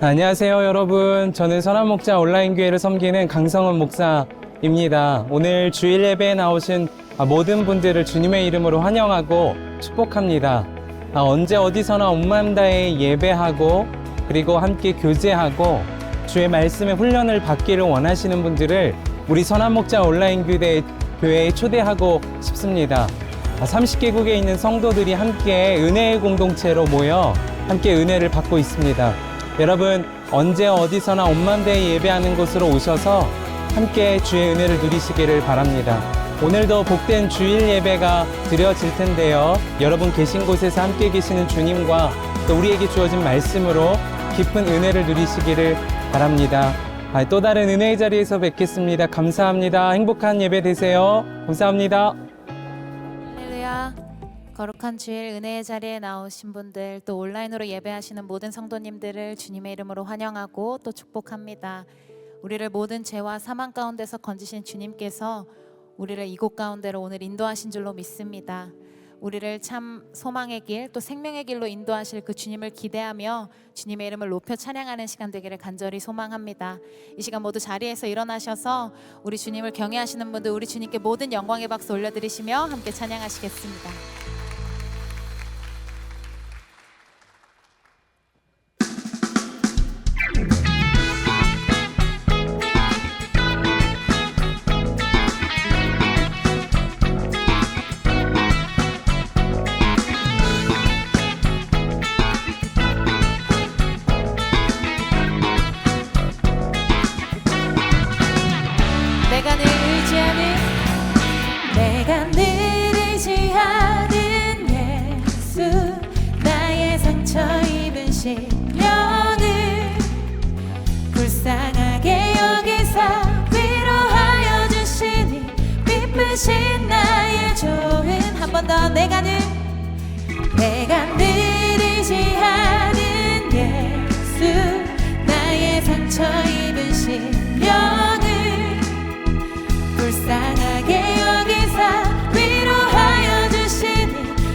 안녕하세요 여러분. 저는 선한목자 온라인교회를 섬기는 강성훈 목사입니다. 오늘 주일 예배에 나오신 모든 분들을 주님의 이름으로 환영하고 축복합니다. 언제 어디서나 온 마음 다해 예배하고 그리고 함께 교제하고 주의 말씀의 훈련을 받기를 원하시는 분들을 우리 선한목자 온라인교회에 초대하고 싶습니다. 30개국에 있는 성도들이 함께 은혜의 공동체로 모여 함께 은혜를 받고 있습니다. 여러분, 언제 어디서나 온 마음 다해 예배하는 곳으로 오셔서 함께 주의 은혜를 누리시기를 바랍니다. 오늘도 복된 주일 예배가 드려질 텐데요. 여러분 계신 곳에서 함께 계시는 주님과 또 우리에게 주어진 말씀으로 깊은 은혜를 누리시기를 바랍니다. 또 다른 은혜의 자리에서 뵙겠습니다. 감사합니다. 행복한 예배 되세요. 감사합니다. 할렐루야. 거룩한 주일 은혜의 자리에 나오신 분들, 또 온라인으로 예배하시는 모든 성도님들을 주님의 이름으로 환영하고 또 축복합니다. 우리를 모든 죄와 사망 가운데서 건지신 주님께서 우리를 이곳 가운데로 오늘 인도하신 줄로 믿습니다. 우리를 참 소망의 길, 또 생명의 길로 인도하실 그 주님을 기대하며 주님의 이름을 높여 찬양하는 시간 되기를 간절히 소망합니다. 이 시간 모두 자리에서 일어나셔서 우리 주님을 경외하시는 분들, 우리 주님께 모든 영광의 박수 올려드리시며 함께 찬양하시겠습니다. 내가 늘 의지하는 예수, 나의 상처 입은 심령을 불쌍하게 여기사 위로하여 주시니 기쁘신 나의 좋은. 한 번 더. 내가 늘 의지하는 예수, 나의 상처 입은 심령을 불쌍하게 여기사 위로하여 주시니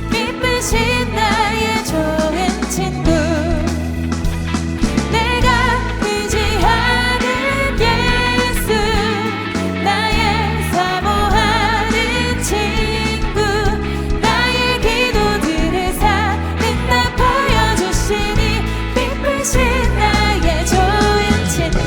기쁘신 나의 좋은 친구. 내가 의지하는 예수, 나의 사모하는 친구, 나의 기도들을 응답하여 주시니 기쁘신 나의 좋은 친구.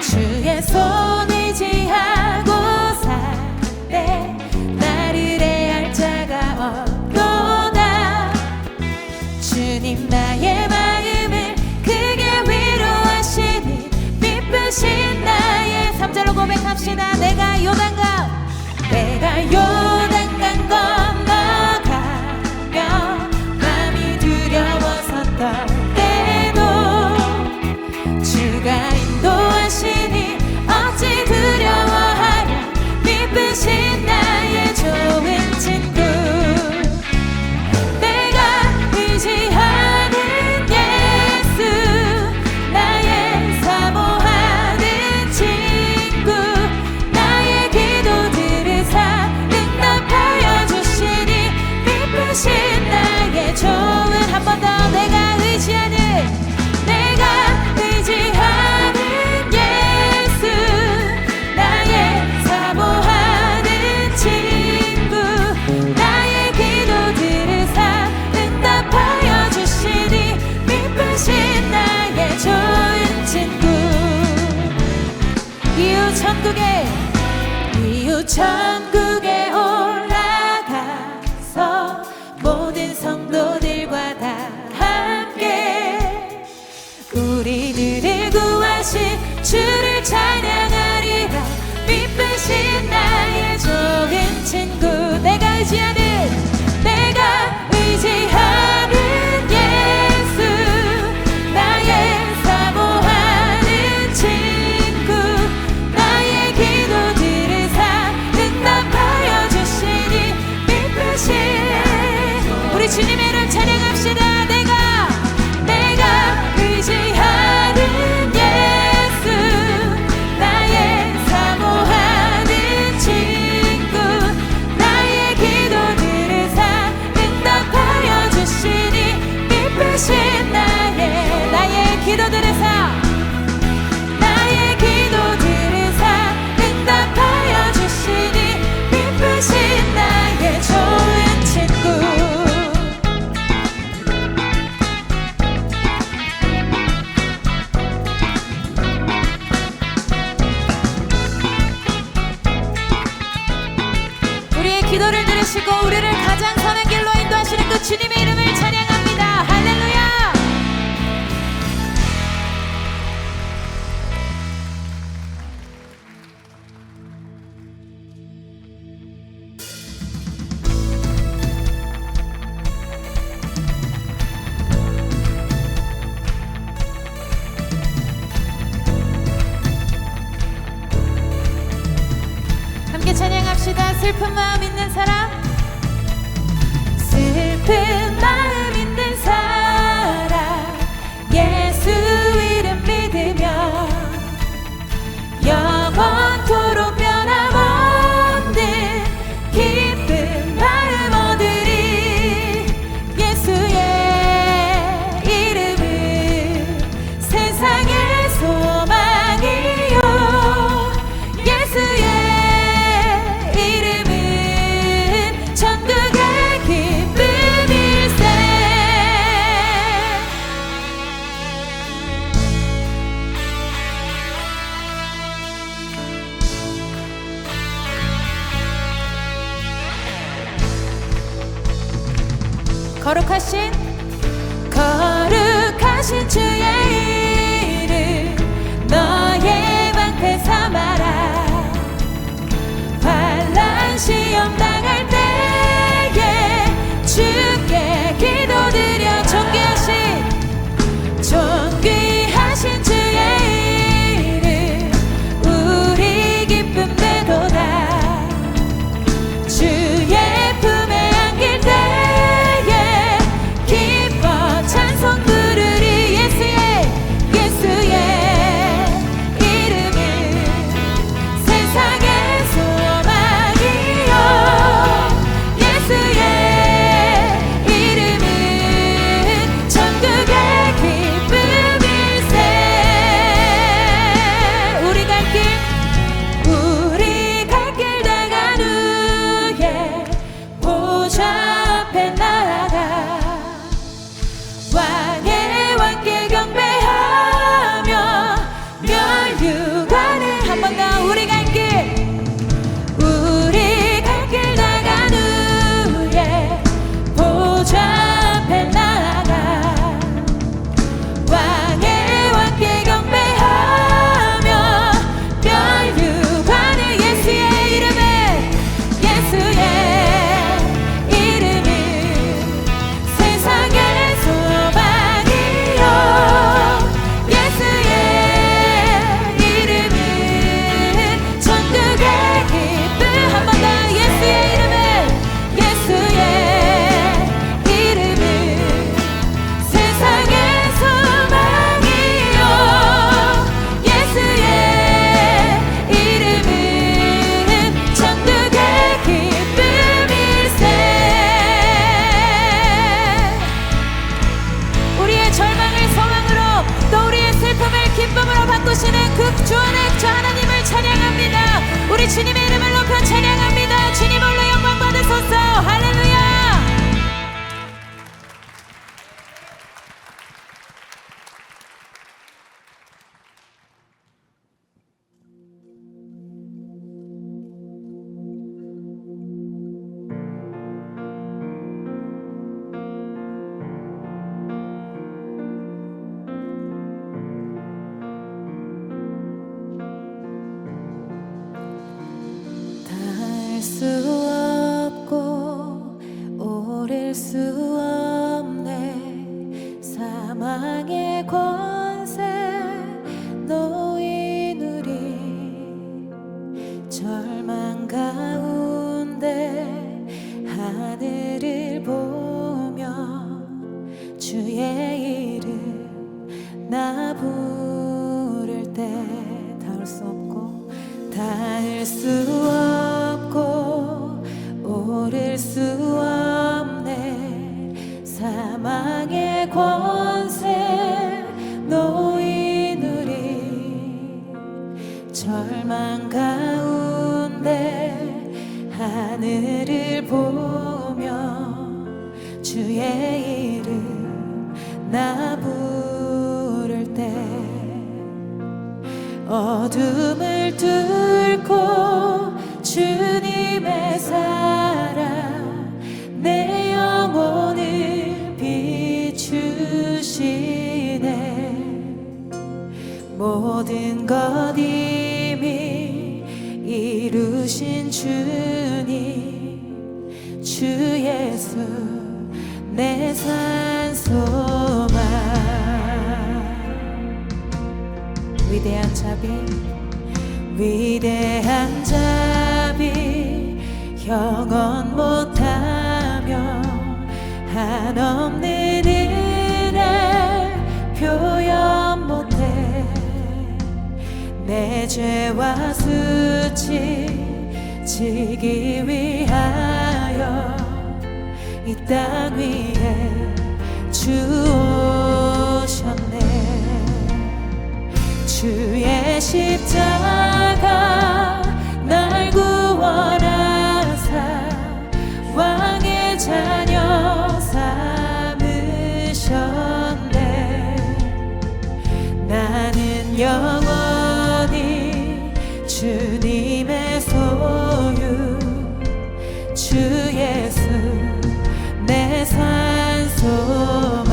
주의 손 의지하고 살때 나를 해할 자가 없도다. 주님 나의 마음을 크게 위로하시니 기쁘신 나의. 3절로 고백합시다. 내가 요단강 건너가며 마음이 두려워서 떨 때도 주가 인도하시니 어찌 두려워하랴. 기쁘신 나의 좋은 친구. 내가 의지하는 예수, 나의 사모하는 친구, 나의 기도들을 응답하여 주시니 기쁘신 나의 좋은. 한 번 더. 내가 의지하는 예수, 나의 사모하는 친구, 나의 기도들을 응답하여 주시니 기쁘신 나의 좋은 친구. 이웃 천국에 올라가서 모든 성도들과 다 함께 우리들을 구하신 주를 찬양하리라. 기쁘신 나의 좋은 친구. 내가 의지하는 예수, 나의 사모하는 친구, 나의 기도들을 응답하여 하시고 우리를 가장 선한 길로 인도하시는 그 주님의 이름을 찬양합니다. 할렐루야. 함께 찬양합시다. 슬픈 마음 있는 사람, 슬픈 마음 있는 사람 예수 이름 믿으며 영원토록 변함없는 기쁜 마음 얻으리. 예수의 이름은 세상의 소망이요 예수의 이름은 천국의 기쁨일세. 거룩하신 주의 이름 너의 방패 삼아라. 환난 시험 당할 때에 주께 기도드려. 존귀하신 주의 이름 우리 기쁨 되도다. 주의 품에 안길 때에 기뻐 찬송 부르리. 예수의 이름은 세상의 소망이요 예수의 이름은 천국의 기쁨일세. 우리 갈 길 다간 후에 보좌 앞에 나아가 왕의 왕께 경배하며 멸류관을 한 번 더. 우리 갈 길 나간 후에 보좌 앞에 나아가 왕의 왕께 경배하며 멸류관을. 예수의 이름은 세상의 소망이요 예수의 이름은 천국의 기쁨. 한 번 더. 예수의 이름은 세상의 소망이요 예수의 이름은 천국의 기쁨일세. 우리의 절망을 소망으로 또 우리의 슬픔을 기쁨으로 바꾸시는 그 주안의 주 하나님을 찬양합니다. 우리 주님의 이름을 높여 찬양합니다. 주님 홀로 영광 받으소서. 할렐루야. 닿을 수 없고 오를 수 없네. 사망의 권세 놓인 우리 절망 가운데 하늘을 보며 주의 이름 나 부를 때 닿을 수 없고 오를 수 없네. 사망의 권세 놓인 우리 절망 가운데 하늘을 보며 주의 이름 나 부를 때 모든 것 이미 이루신 주님 주 예수 내 산소망 위대한 자비 영원 못하며 한없는 은혜 표현 못해 내 죄와 수치지기 위하여 이 땅 위에 주 오셨네 주의 십자가 날 구원하사 왕의 자녀 삼으셨네 나는 영원히 주님의 소유 주 예수 내 산소망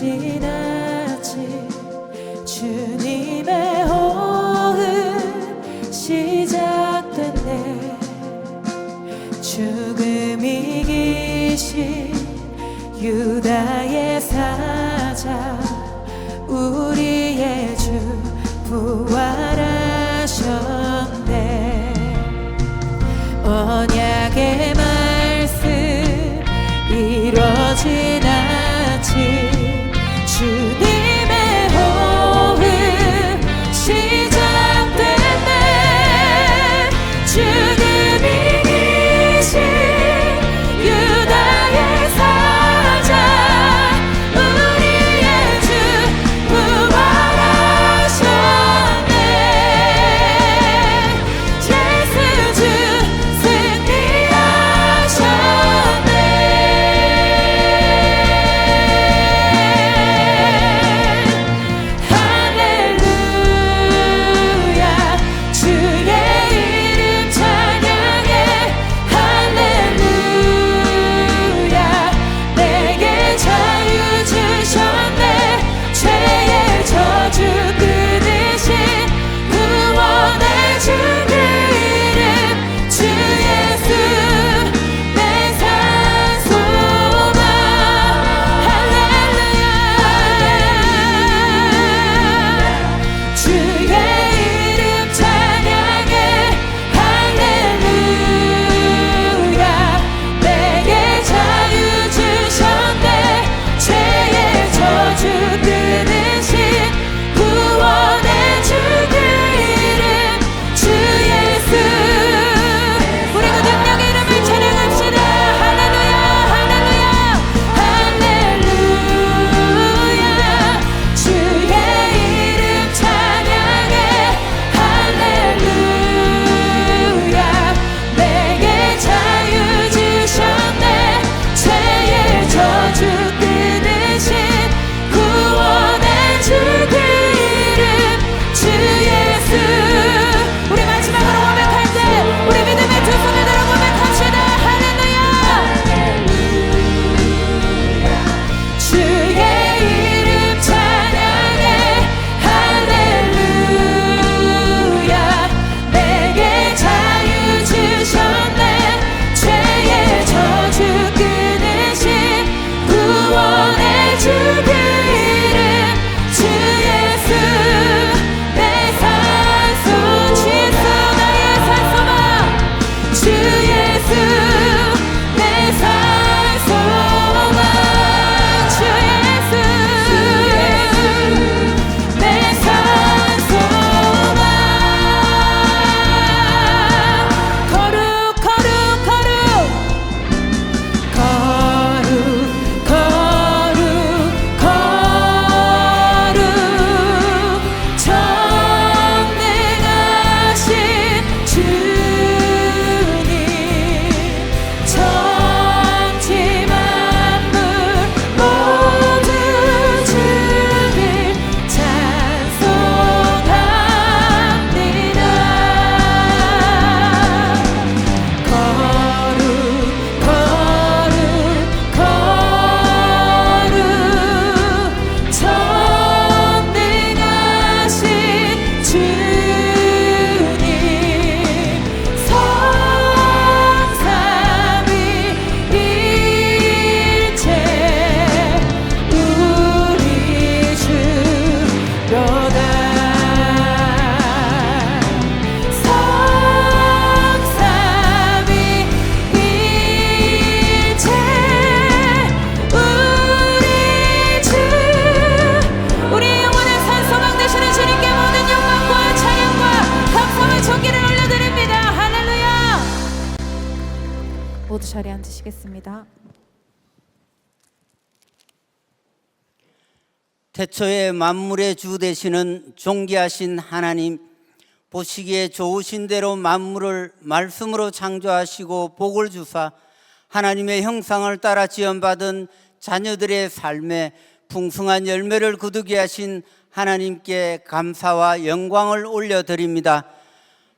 지나치 주님의 호흡 시작됐네 죽음 이기신 유다의 사자 우리의 주 부활하셨네 언약의 말씀 이뤄진 주님의 호흡 시작됐네 죽음 이기신 유다의 사자 우리의 주 부활하셨네 예수 주 승리하셨네 태초에 만물의 주 되시는 존귀하신 하나님, 보시기에 좋으신 대로 만물을 말씀으로 창조하시고 복을 주사 하나님의 형상을 따라 지원받은 자녀들의 삶에 풍성한 열매를 거두게 하신 하나님께 감사와 영광을 올려드립니다.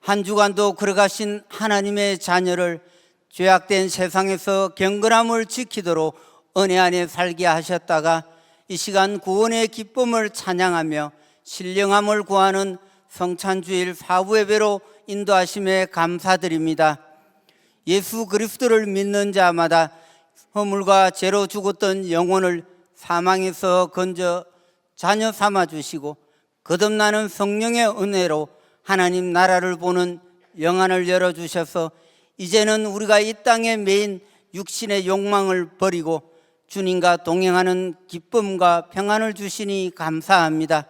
한 주간도 걸어가신 하나님의 자녀를 죄악된 세상에서 경건함을 지키도록 은혜 안에 살게 하셨다가 이 시간 구원의 기쁨을 찬양하며 신령함을 구하는 성찬주일 사부 예배로 인도하심에 감사드립니다. 예수 그리스도를 믿는 자마다 허물과 죄로 죽었던 영혼을 사망에서 건져 자녀 삼아 주시고 거듭나는 성령의 은혜로 하나님 나라를 보는 영안을 열어주셔서 이제는 우리가 이 땅에 매인 육신의 욕망을 버리고 주님과 동행하는 기쁨과 평안을 주시니 감사합니다.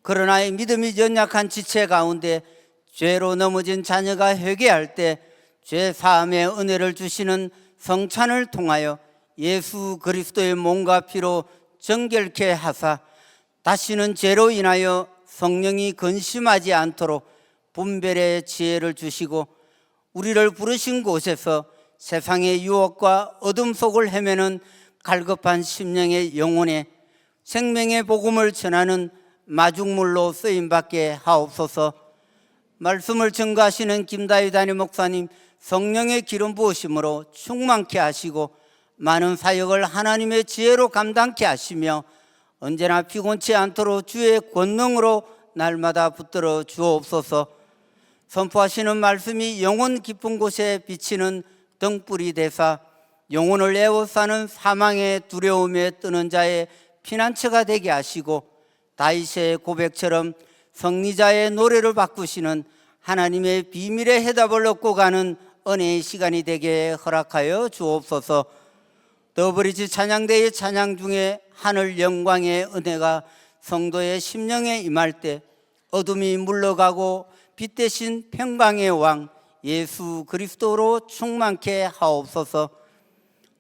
그러나 이 믿음이 연약한 지체 가운데 죄로 넘어진 자녀가 회개할 때 죄 사함의 은혜를 주시는 성찬을 통하여 예수 그리스도의 몸과 피로 정결케 하사 다시는 죄로 인하여 성령이 근심하지 않도록 분별의 지혜를 주시고 우리를 부르신 곳에서 세상의 유혹과 어둠 속을 헤매는 갈급한 심령의 영혼에 생명의 복음을 전하는 마중물로 쓰임받게 하옵소서. 말씀을 증거하시는 김다희 담임 목사님 성령의 기름 부으심으로 충만케 하시고 많은 사역을 하나님의 지혜로 감당케 하시며 언제나 피곤치 않도록 주의 권능으로 날마다 붙들어 주옵소서. 선포하시는 말씀이 영혼 깊은 곳에 비치는 등불이 되사 영혼을 에워싸는 사망의 두려움에 뜨는 자의 피난처가 되게 하시고 다윗의 고백처럼 성리자의 노래를 바꾸시는 하나님의 비밀의 해답을 얻고 가는 은혜의 시간이 되게 허락하여 주옵소서. 더브리지 찬양대의 찬양 중에 하늘 영광의 은혜가 성도의 심령에 임할 때 어둠이 물러가고 빛 대신 평강의 왕 예수 그리스도로 충만케 하옵소서.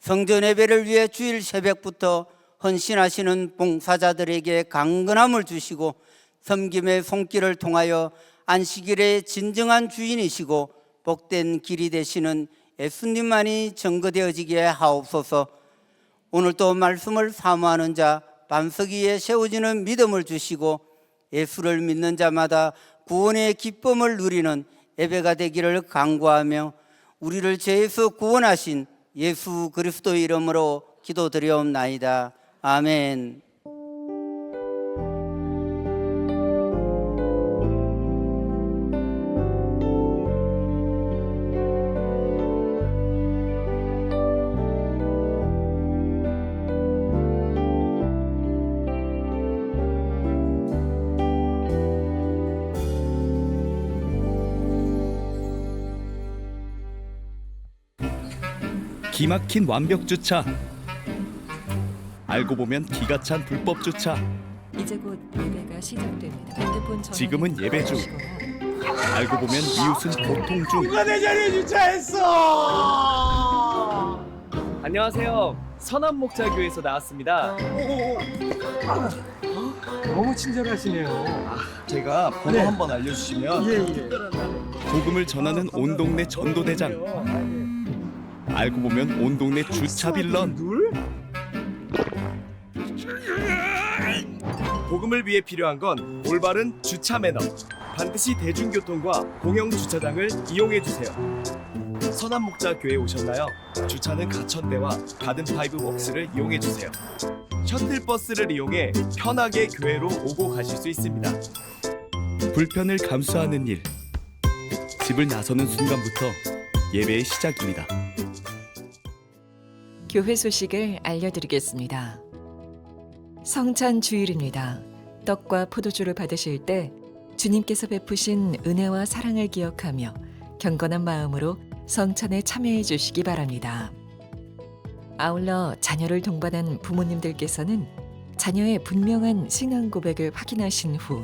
성전 예배를 위해 주일 새벽부터 헌신하시는 봉사자들에게 강건함을 주시고 섬김의 손길을 통하여 안식일의 진정한 주인이시고 복된 길이 되시는 예수님만이 증거되어지게 하옵소서. 오늘 또 말씀을 사모하는 자 반석 위에 세워지는 믿음을 주시고 예수를 믿는 자마다 구원의 기쁨을 누리는 예배가 되기를 간구하며 우리를 죄에서 구원하신 예수 그리스도 이름으로 기도드리옵나이다. 아멘. 기막힌 완벽 주차, 알고 보면 기가 찬 불법 주차. 이제 곧 예배가 시작됩니다. 핸드폰 전화기 지금은 예배 중, 알고 보면 이웃은 고통 중. 누가 내 자리에 주차했어? 안녕하세요. 선한목자교회에서 나왔습니다. 너무 친절하시네요. 제가 번호 네. 한번 알려주시면 복음을 전하는 온 동네 전도대장. 알고 보면 온 동네 주차 빌런. 복음을 위해 필요한 건 올바른 주차 매너. 반드시 대중교통과 공영 주차장을 이용해 주세요. 선한목자교회 오셨나요? 주차는 가천대와 가든파이브 웍스를 이용해 주세요. 셔틀버스를 이용해 편하게 교회로 오고 가실 수 있습니다. 불편을 감수하는 일. 집을 나서는 순간부터 예배의 시작입니다. 교회 소식을 알려드리겠습니다. 성찬 주일입니다. 떡과 포도주를 받으실 때 주님께서 베푸신 은혜와 사랑을 기억하며 경건한 마음으로 성찬에 참여해 주시기 바랍니다. 아울러 자녀를 동반한 부모님들께서는 자녀의 분명한 신앙 고백을 확인하신 후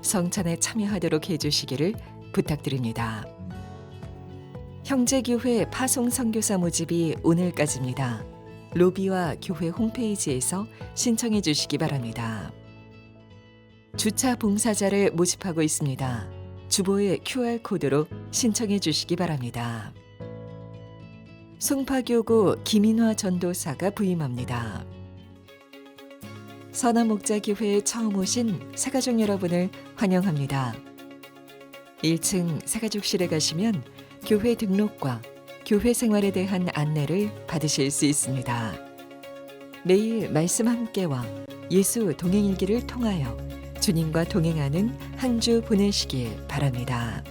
성찬에 참여하도록 해주시기를 부탁드립니다. 형제교회 파송 선교사 모집이 오늘까지입니다. 로비와 교회 홈페이지에서 신청해 주시기 바랍니다. 주차 봉사자를 모집하고 있습니다. 주보의 QR코드로 신청해 주시기 바랍니다. 송파교구 김인화 전도사가 부임합니다. 선한목자교회에 처음 오신 새가족 여러분을 환영합니다. 1층 새가족실에 가시면 교회 등록과 교회 생활에 대한 안내를 받으실 수 있습니다. 매일 말씀 함께와 예수 동행일기를 통하여 주님과 동행하는 한 주 보내시길 바랍니다.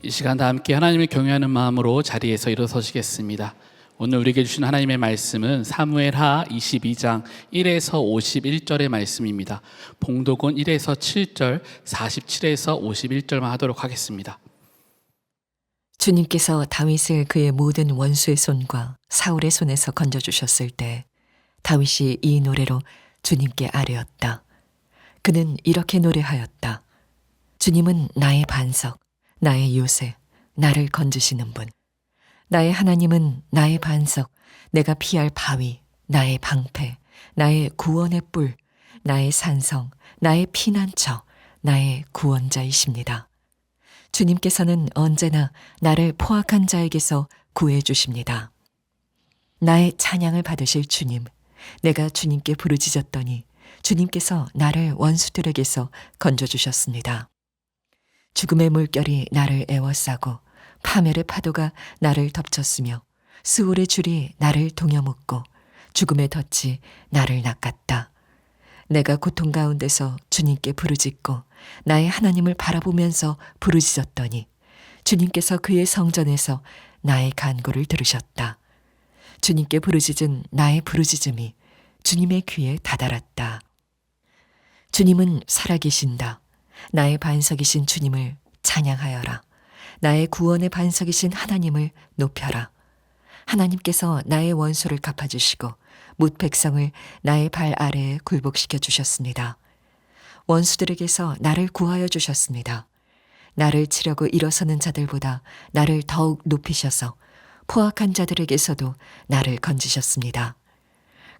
이 시간 다 함께 하나님을 경외하는 마음으로 자리에서 일어서시겠습니다. 오늘 우리에게 주신 하나님의 말씀은 사무엘하 22장 1에서 51절의 말씀입니다. 봉독은 1에서 7절, 47에서 51절만 하도록 하겠습니다. 주님께서 다윗을 그의 모든 원수의 손과 사울의 손에서 건져주셨을 때 다윗이 이 노래로 주님께 아뢰었다. 그는 이렇게 노래하였다. 주님은 나의 반석, 나의 요새, 나를 건지시는 분. 나의 하나님은 나의 반석, 내가 피할 바위, 나의 방패, 나의 구원의 뿔, 나의 산성, 나의 피난처, 나의 구원자이십니다. 주님께서는 언제나 나를 포악한 자에게서 구해 주십니다. 나의 찬양을 받으실 주님, 내가 주님께 부르짖었더니 주님께서 나를 원수들에게서 건져주셨습니다. 죽음의 물결이 나를 에워싸고 파멸의 파도가 나를 덮쳤으며 스올의 줄이 나를 동여묶고 죽음의 덫이 나를 낚았다. 내가 고통 가운데서 주님께 부르짖고 나의 하나님을 바라보면서 부르짖었더니 주님께서 그의 성전에서 나의 간구를 들으셨다. 주님께 부르짖은 나의 부르짖음이 주님의 귀에 다다랐다. 주님은 살아계신다. 나의 반석이신 주님을 찬양하여라. 나의 구원의 반석이신 하나님을 높여라. 하나님께서 나의 원수를 갚아주시고 뭇 백성을 나의 발 아래에 굴복시켜 주셨습니다. 원수들에게서 나를 구하여 주셨습니다. 나를 치려고 일어서는 자들보다 나를 더욱 높이셔서 포악한 자들에게서도 나를 건지셨습니다.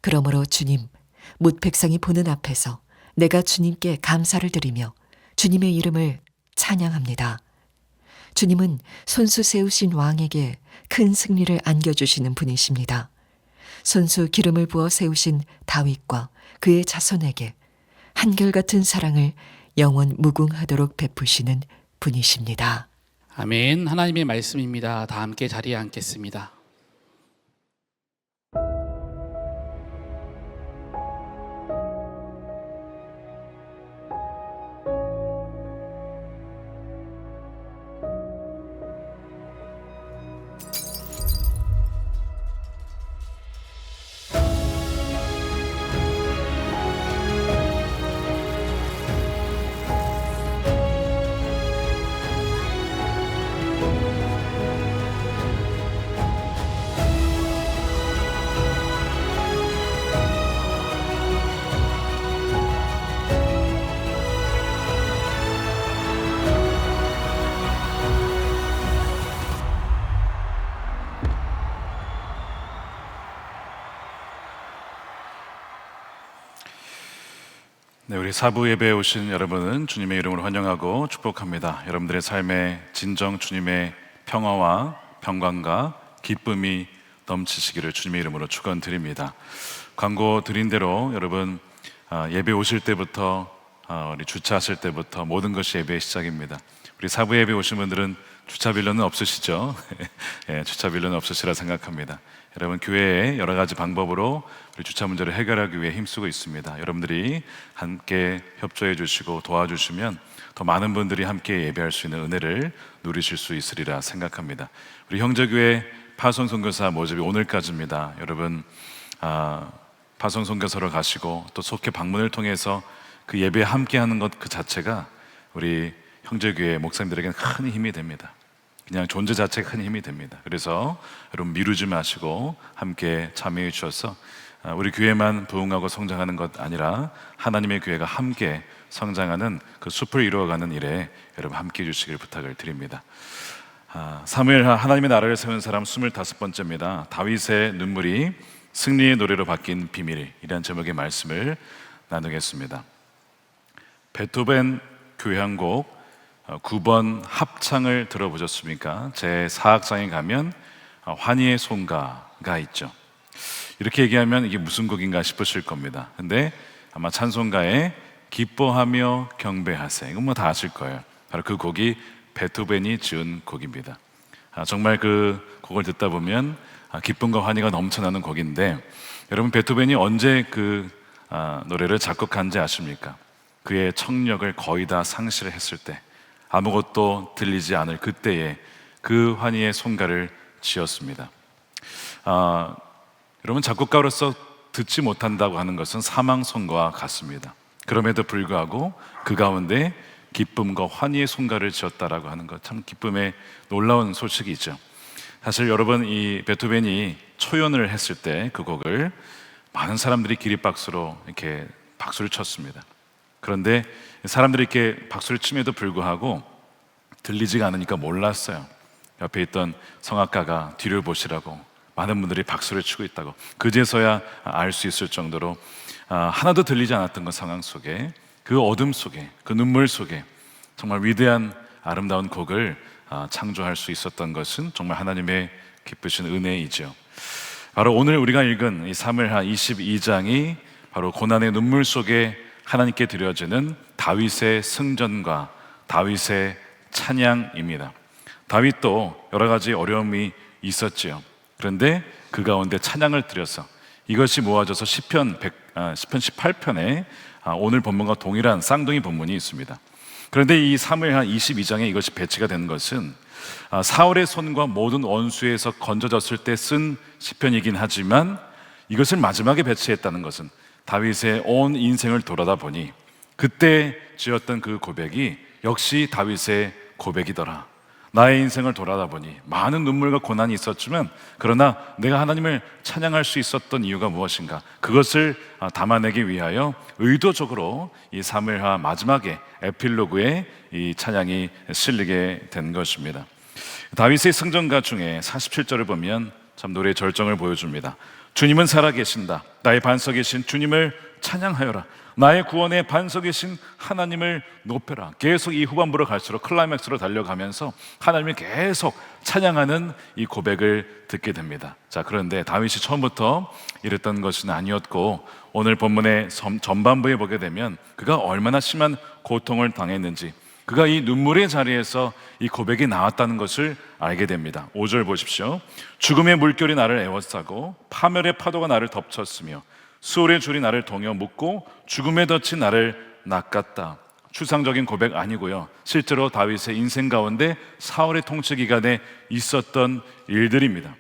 그러므로 주님, 뭇 백성이 보는 앞에서 내가 주님께 감사를 드리며 주님의 이름을 찬양합니다. 주님은 손수 세우신 왕에게 큰 승리를 안겨주시는 분이십니다. 손수 기름을 부어 세우신 다윗과 그의 자손에게 한결같은 사랑을 영원 무궁하도록 베푸시는 분이십니다. 아멘. 하나님의 말씀입니다. 다 함께 자리에 앉겠습니다. 네, 우리 사부 예배에 오신 여러분은 주님의 이름으로 환영하고 축복합니다. 여러분들의 삶에 진정 주님의 평화와 평강과 기쁨이 넘치시기를 주님의 이름으로 축원드립니다. 광고 드린 대로 여러분 예배 오실 때부터 우리 주차하실 때부터 모든 것이 예배의 시작입니다. 우리 사부 예배 오신 분들은 주차 빌런은 없으시죠? 예, 주차 빌런은 없으시라 생각합니다. 여러분 교회에 여러 가지 방법으로 우리 주차 문제를 해결하기 위해 힘쓰고 있습니다. 여러분들이 함께 협조해 주시고 도와주시면 더 많은 분들이 함께 예배할 수 있는 은혜를 누리실 수 있으리라 생각합니다. 우리 형제교회 파송 선교사 모집이 오늘까지입니다. 여러분 파송 선교사로 가시고 또 속회 방문을 통해서 그 예배에 함께하는 것 그 자체가 우리 형제교회 목사님들에게는 큰 힘이 됩니다. 그냥 존재 자체가 큰 힘이 됩니다. 그래서 여러분 미루지 마시고 함께 참여해 주셔서 우리 교회만 부흥하고 성장하는 것 아니라 하나님의 교회가 함께 성장하는 그 숲을 이루어가는 일에 여러분 함께 해 주시길 부탁을 드립니다. 사무엘하 하나님의 나라를 세운 사람 25번째입니다. 다윗의 눈물이 승리의 노래로 바뀐 비밀이라는 제목의 말씀을 나누겠습니다. 베토벤 교향곡 9번 합창을 들어보셨습니까? 제 4악장에 가면 환희의 송가가 있죠. 이렇게 얘기하면 이게 무슨 곡인가 싶으실 겁니다. 근데 아마 찬송가에 기뻐하며 경배하세, 이건 뭐 다 아실 거예요. 바로 그 곡이 베토벤이 지은 곡입니다. 정말 그 곡을 듣다 보면 기쁨과 환희가 넘쳐나는 곡인데, 여러분 베토벤이 언제 그 노래를 작곡한지 아십니까? 그의 청력을 거의 다 상실했을 때, 아무것도 들리지 않을 그때에 그 환희의 송가를 지었습니다. 여러분 작곡가로서 듣지 못한다고 하는 것은 사망송가와 같습니다. 그럼에도 불구하고 그 가운데 기쁨과 환희의 송가를 지었다라고 하는 것, 참 기쁨의 놀라운 소식이죠. 사실 여러분, 이 베토벤이 초연을 했을 때 그 곡을 많은 사람들이 기립박수로 이렇게 박수를 쳤습니다. 그런데 사람들이 이렇게 박수를 침에도 불구하고 들리지가 않으니까 몰랐어요. 옆에 있던 성악가가 뒤를 보시라고 많은 분들이 박수를 치고 있다고. 그제서야 알 수 있을 정도로 하나도 들리지 않았던 그 상황 속에, 그 어둠 속에, 그 눈물 속에 정말 위대한 아름다운 곡을 창조할 수 있었던 것은 정말 하나님의 기쁘신 은혜이죠. 바로 오늘 우리가 읽은 이 사무엘하 22장이 바로 고난의 눈물 속에 하나님께 드려지는 다윗의 승전과 다윗의 찬양입니다. 다윗도 여러 가지 어려움이 있었지요. 그런데 그 가운데 찬양을 드려서 이것이 모아져서 시편 18편에 오늘 본문과 동일한 쌍둥이 본문이 있습니다. 그런데 이 사무엘하 22장에 이것이 배치가 된 것은 사울의 손과 모든 원수에서 건져졌을 때 쓴 시편이긴 하지만, 이것을 마지막에 배치했다는 것은 다윗의 온 인생을 돌아다 보니 그때 지었던 그 고백이 역시 다윗의 고백이더라. 나의 인생을 돌아다 보니 많은 눈물과 고난이 있었지만, 그러나 내가 하나님을 찬양할 수 있었던 이유가 무엇인가, 그것을 담아내기 위하여 의도적으로 이 사무엘하 마지막에 에필로그에 이 찬양이 실리게 된 것입니다. 다윗의 승전가 중에 47절을 보면 참 노래의 절정을 보여줍니다. 주님은 살아계신다. 나의 반석이신 주님을 찬양하여라. 나의 구원의 반석이신 하나님을 높여라. 계속 이 후반부로 갈수록 클라이맥스로 달려가면서 하나님을 계속 찬양하는 이 고백을 듣게 됩니다. 자, 그런데 다윗이 처음부터 이랬던 것은 아니었고, 오늘 본문의 전반부에 보게 되면 그가 얼마나 심한 고통을 당했는지, 그가 이 눈물의 자리에서 이 고백이 나왔다는 것을 알게 됩니다. 5절 보십시오. 죽음의 물결이 나를 에워싸고 파멸의 파도가 나를 덮쳤으며 수월의 줄이 나를 동여 묶고 죽음의 덫이 나를 낚았다. 추상적인 고백 아니고요, 실제로 다윗의 인생 가운데 사울의 통치 기간에 있었던 일들입니다.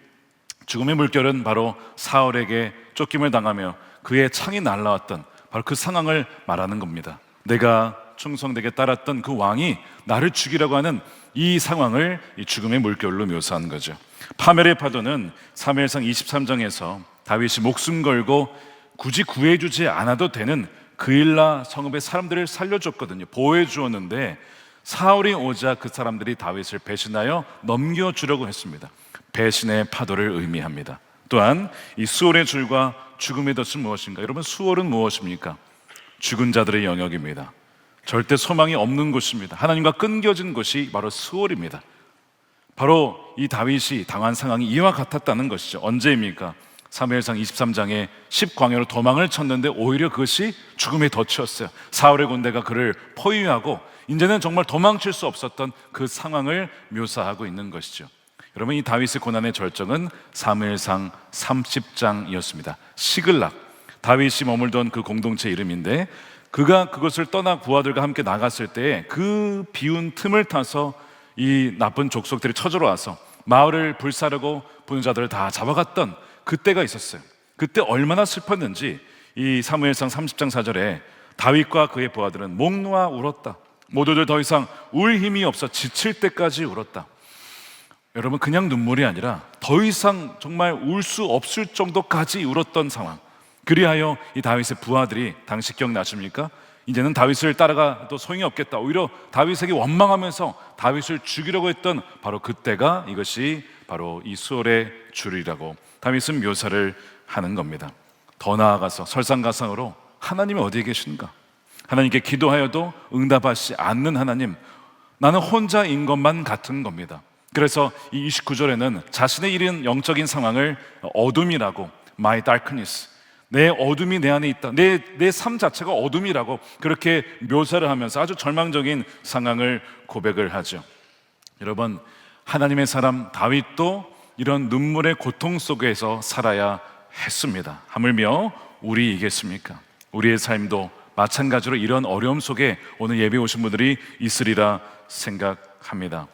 죽음의 물결은 바로 사울에게 쫓김을 당하며 그의 창이 날라왔던 바로 그 상황을 말하는 겁니다. 내가 충성되게 따랐던 그 왕이 나를 죽이려고 하는 이 상황을 이 죽음의 물결로 묘사한 거죠. 파멸의 파도는 사무엘상 23장에서 다윗이 목숨 걸고 굳이 구해주지 않아도 되는 그일라 성읍의 사람들을 살려줬거든요. 보호해 주었는데 사울이 오자 그 사람들이 다윗을 배신하여 넘겨주려고 했습니다. 배신의 파도를 의미합니다. 또한 이 수월의 줄과 죽음의 덫은 무엇인가? 여러분, 수월은 무엇입니까? 죽은 자들의 영역입니다. 절대 소망이 없는 곳입니다. 하나님과 끊겨진 곳이 바로 수월입니다. 바로 이 다윗이 당한 상황이 이와 같았다는 것이죠. 언제입니까? 사무엘상 23장에 10광야로 도망을 쳤는데 오히려 그것이 죽음의 덫이었어요. 사울의 군대가 그를 포위하고 이제는 정말 도망칠 수 없었던 그 상황을 묘사하고 있는 것이죠. 여러분, 이 다윗의 고난의 절정은 사무엘상 30장이었습니다. 시글락, 다윗이 머물던 그 공동체 이름인데, 그가 그것을 떠나 부하들과 함께 나갔을 때 그 비운 틈을 타서 이 나쁜 족속들이 쳐들어와서 마을을 불사르고 분자들을 다 잡아갔던 그때가 있었어요. 그때 얼마나 슬펐는지 이 사무엘상 30장 4절에 다윗과 그의 부하들은 목 놓아 울었다. 모두들 더 이상 울 힘이 없어 지칠 때까지 울었다. 여러분, 그냥 눈물이 아니라 더 이상 정말 울 수 없을 정도까지 울었던 상황. 그리하여 이 다윗의 부하들이, 당시 기억나십니까? 이제는 다윗을 따라가도 소용이 없겠다. 오히려 다윗에게 원망하면서 다윗을 죽이려고 했던 바로 그때가 이것이 바로 이 수월의 줄이라고 다윗은 묘사를 하는 겁니다. 더 나아가서 설상가상으로 하나님이 어디에 계신가? 하나님께 기도하여도 응답하시지 않는 하나님, 나는 혼자인 것만 같은 겁니다. 그래서 이 29절에는 자신의 이른 영적인 상황을 어둠이라고, my darkness, 내 어둠이 내 안에 있다, 내 삶 자체가 어둠이라고 그렇게 묘사를 하면서 아주 절망적인 상황을 고백을 하죠. 여러분, 하나님의 사람 다윗도 이런 눈물의 고통 속에서 살아야 했습니다. 하물며 우리이겠습니까? 우리의 삶도 마찬가지로 이런 어려움 속에 오늘 예배 오신 분들이 있으리라 생각합니다.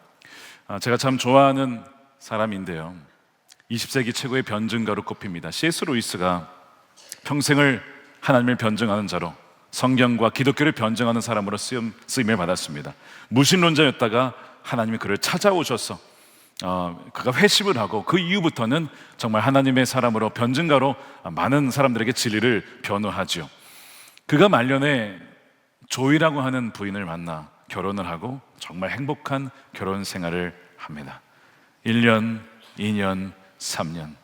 제가 참 좋아하는 사람인데요, 20세기 최고의 변증가로 꼽힙니다. C.S. 루이스가 평생을 하나님을 변증하는 자로, 성경과 기독교를 변증하는 사람으로 쓰임을 받았습니다. 무신론자였다가 하나님이 그를 찾아오셔서 그가 회심을 하고 그 이후부터는 정말 하나님의 사람으로, 변증가로 많은 사람들에게 진리를 변호하죠. 그가 말년에 조이라고 하는 부인을 만나 결혼을 하고 정말 행복한 결혼 생활을 합니다. 1년, 2년, 3년.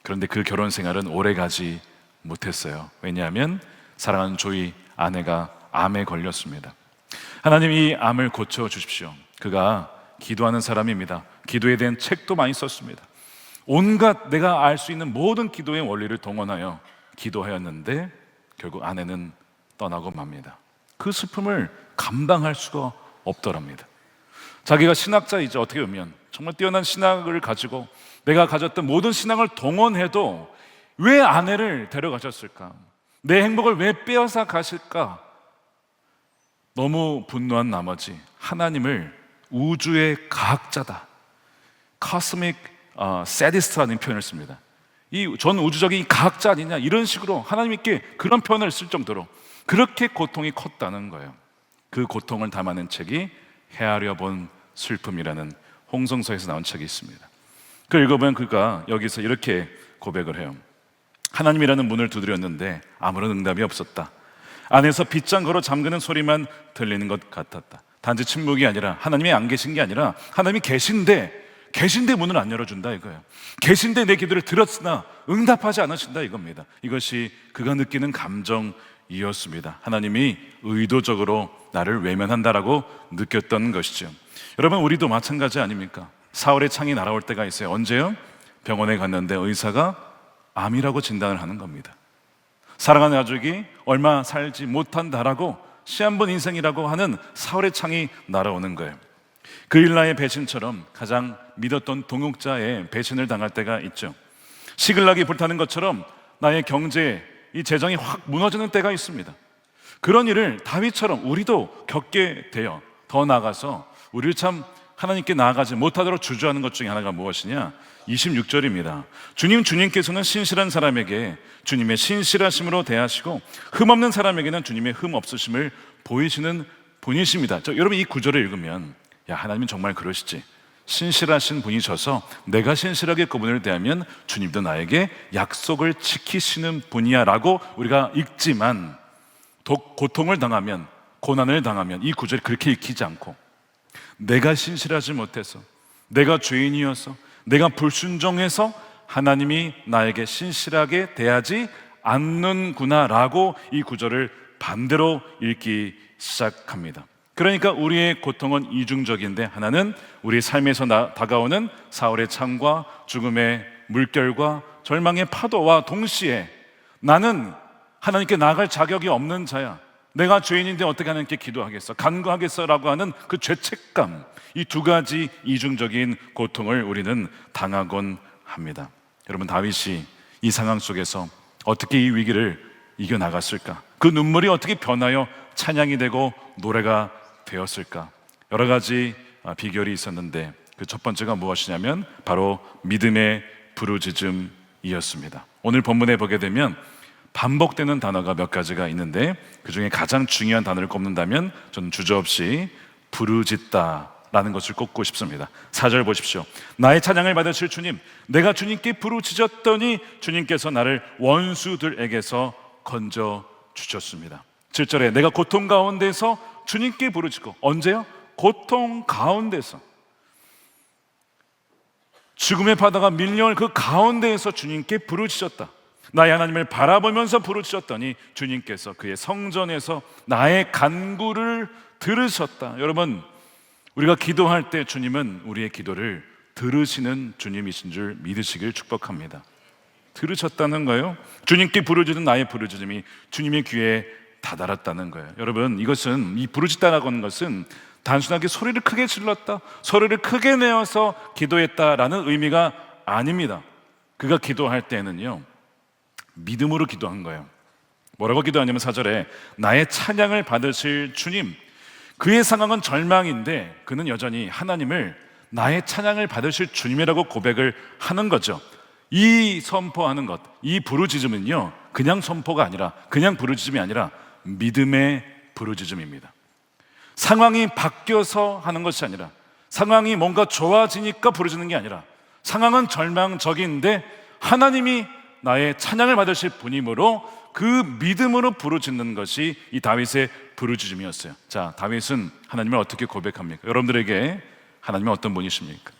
그런데 그 결혼 생활은 오래 가지 못했어요. 왜냐하면 사랑하는 조이 아내가 암에 걸렸습니다. 하나님 이 암을 고쳐주십시오. 그가 기도하는 사람입니다. 기도에 대한 책도 많이 썼습니다. 온갖 내가 알 수 있는 모든 기도의 원리를 동원하여 기도하였는데 결국 아내는 떠나고 맙니다. 그 슬픔을 감당할 수가 없더랍니다. 자기가 신학자이자 어떻게 보면 정말 뛰어난 신학을 가지고 내가 가졌던 모든 신앙을 동원해도 왜 아내를 데려가셨을까? 내 행복을 왜 빼앗아 가실까? 너무 분노한 나머지 하나님을 우주의 과학자다, Cosmic Sadist라는 표현을 씁니다. 이 전 우주적인 과학자 아니냐, 이런 식으로 하나님께 그런 표현을 쓸 정도로 그렇게 고통이 컸다는 거예요. 그 고통을 담아낸 책이 헤아려 본 슬픔이라는 홍성서에서 나온 책이 있습니다. 그걸 읽어보면 그가 여기서 이렇게 고백을 해요. 하나님이라는 문을 두드렸는데 아무런 응답이 없었다. 안에서 빗장 걸어 잠그는 소리만 들리는 것 같았다. 단지 침묵이 아니라 하나님이 안 계신 게 아니라 하나님이 계신데 문을 안 열어준다 이거예요. 계신데 내 기도를 들었으나 응답하지 않으신다 이겁니다. 이것이 그가 느끼는 감정이었습니다. 하나님이 의도적으로 나를 외면한다라고 느꼈던 것이죠. 여러분, 우리도 마찬가지 아닙니까? 사울의 창이 날아올 때가 있어요. 언제요? 병원에 갔는데 의사가 암이라고 진단을 하는 겁니다. 사랑하는 가족이 얼마 살지 못한다라고, 시한번 인생이라고 하는 사울의 창이 날아오는 거예요. 그 일나의 배신처럼 가장 믿었던 동역자의 배신을 당할 때가 있죠. 시글락이 불타는 것처럼 나의 경제, 이 재정이 확 무너지는 때가 있습니다. 그런 일을 다윗처럼 우리도 겪게 돼요. 더 나아가서 우리를 참 하나님께 나아가지 못하도록 주저하는 것 중에 하나가 무엇이냐? 26절입니다. 주님께서는 신실한 사람에게 주님의 신실하심으로 대하시고 흠없는 사람에게는 주님의 흠없으심을 보이시는 분이십니다. 여러분, 이 구절을 읽으면 야, 하나님은 정말 그러시지. 신실하신 분이셔서 내가 신실하게 그분을 대하면 주님도 나에게 약속을 지키시는 분이야 라고 우리가 읽지만, 고통을 당하면, 고난을 당하면 이 구절이 그렇게 읽히지 않고, 내가 신실하지 못해서, 내가 죄인이어서, 내가 불순종해서 하나님이 나에게 신실하게 대하지 않는구나 라고 이 구절을 반대로 읽기 시작합니다. 그러니까 우리의 고통은 이중적인데, 하나는 우리 삶에서 다가오는 사울의 창과 죽음의 물결과 절망의 파도와 동시에 나는 하나님께 나아갈 자격이 없는 자야, 내가 죄인인데 어떻게 하나님께 기도하겠어, 간구하겠어 라고 하는 그 죄책감, 이 두 가지 이중적인 고통을 우리는 당하곤 합니다. 여러분, 다윗이 이 상황 속에서 어떻게 이 위기를 이겨나갔을까? 그 눈물이 어떻게 변하여 찬양이 되고 노래가 되었을까? 여러 가지 비결이 있었는데 그 첫 번째가 무엇이냐면 바로 믿음의 부르짖음이었습니다. 오늘 본문에 보게 되면 반복되는 단어가 몇 가지가 있는데 그 중에 가장 중요한 단어를 꼽는다면 저는 주저없이 부르짖다라는 것을 꼽고 싶습니다. 4절 보십시오. 나의 찬양을 받으실 주님, 내가 주님께 부르짖었더니 주님께서 나를 원수들에게서 건져 주셨습니다. 7절에 내가 고통 가운데서 주님께 부르짖고, 언제요? 고통 가운데서, 죽음의 바다가 밀려올 그 가운데에서 주님께 부르짖었다. 나의 하나님을 바라보면서 부르짖었더니 주님께서 그의 성전에서 나의 간구를 들으셨다. 여러분, 우리가 기도할 때 주님은 우리의 기도를 들으시는 주님이신 줄 믿으시길 축복합니다. 들으셨다는 거예요. 주님께 부르짖은 나의 부르짖음이 주님의 귀에 다다랐다는 거예요. 여러분, 이것은, 이 부르짖다라고 하는 것은 단순하게 소리를 크게 질렀다, 소리를 크게 내어서 기도했다라는 의미가 아닙니다. 그가 기도할 때는요, 믿음으로 기도한 거예요. 뭐라고 기도하냐면 4절에 나의 찬양을 받으실 주님. 그의 상황은 절망인데 그는 여전히 하나님을 나의 찬양을 받으실 주님이라고 고백을 하는 거죠. 이 선포하는 것, 이 부르짖음은요, 그냥 선포가 아니라, 그냥 부르짖음이 아니라 믿음의 부르짖음입니다. 상황이 바뀌어서 하는 것이 아니라, 상황이 뭔가 좋아지니까 부르짖는 게 아니라, 상황은 절망적인데 하나님이 나의 찬양을 받으실 분이므로 그 믿음으로 부르짖는 것이 이 다윗의 부르짖음이었어요. 자, 다윗은 하나님을 어떻게 고백합니까? 여러분들에게 하나님은 어떤 분이십니까?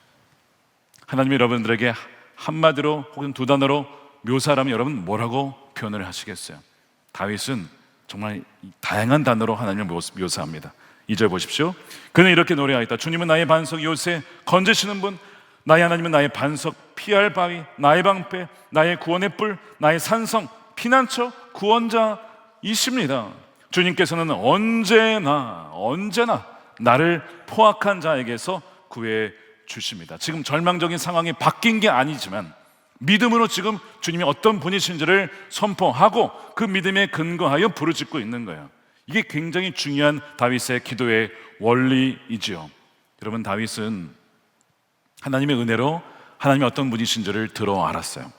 하나님이 여러분들에게 한마디로 혹은 두 단어로 묘사하면 여러분 뭐라고 표현을 하시겠어요? 다윗은 정말 다양한 단어로 하나님을 묘사합니다. 2절 보십시오. 그는 이렇게 노래하였다. 주님은 나의 반석 요새, 건지시는 분. 나의 하나님은 나의 반석, 피할 바위, 나의 방패, 나의 구원의 뿔, 나의 산성, 피난처, 구원자이십니다. 주님께서는 언제나 나를 포악한 자에게서 구해 주십니다. 지금 절망적인 상황이 바뀐 게 아니지만 믿음으로 지금 주님이 어떤 분이신지를 선포하고 그 믿음에 근거하여 부르짖고 있는 거예요. 이게 굉장히 중요한 다윗의 기도의 원리이지요. 여러분, 다윗은 하나님의 은혜로 하나님이 어떤 분이신지를 들어 알았어요.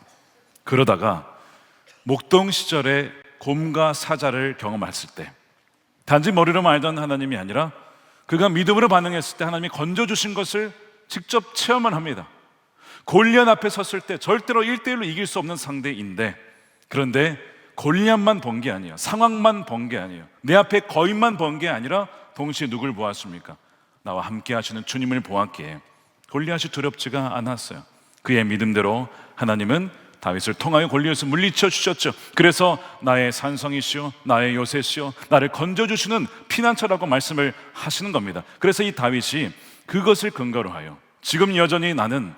그러다가 목동 시절에 곰과 사자를 경험했을 때, 단지 머리로만 알던 하나님이 아니라 그가 믿음으로 반응했을 때 하나님이 건져주신 것을 직접 체험을 합니다. 골리앗 앞에 섰을 때 절대로 1대1로 이길 수 없는 상대인데, 그런데 골리앗만 본 게 아니에요. 상황만 본 게 아니에요. 내 앞에 거인만 본 게 아니라 동시에 누굴 보았습니까? 나와 함께 하시는 주님을 보았기에 골리앗이 두렵지가 않았어요. 그의 믿음대로 하나님은 다윗을 통하여 골리앗을 물리쳐 주셨죠. 그래서 나의 산성이시오, 나의 요새시오, 나를 건져주시는 피난처라고 말씀을 하시는 겁니다. 그래서 이 다윗이 그것을 근거로 하여 지금 여전히 나는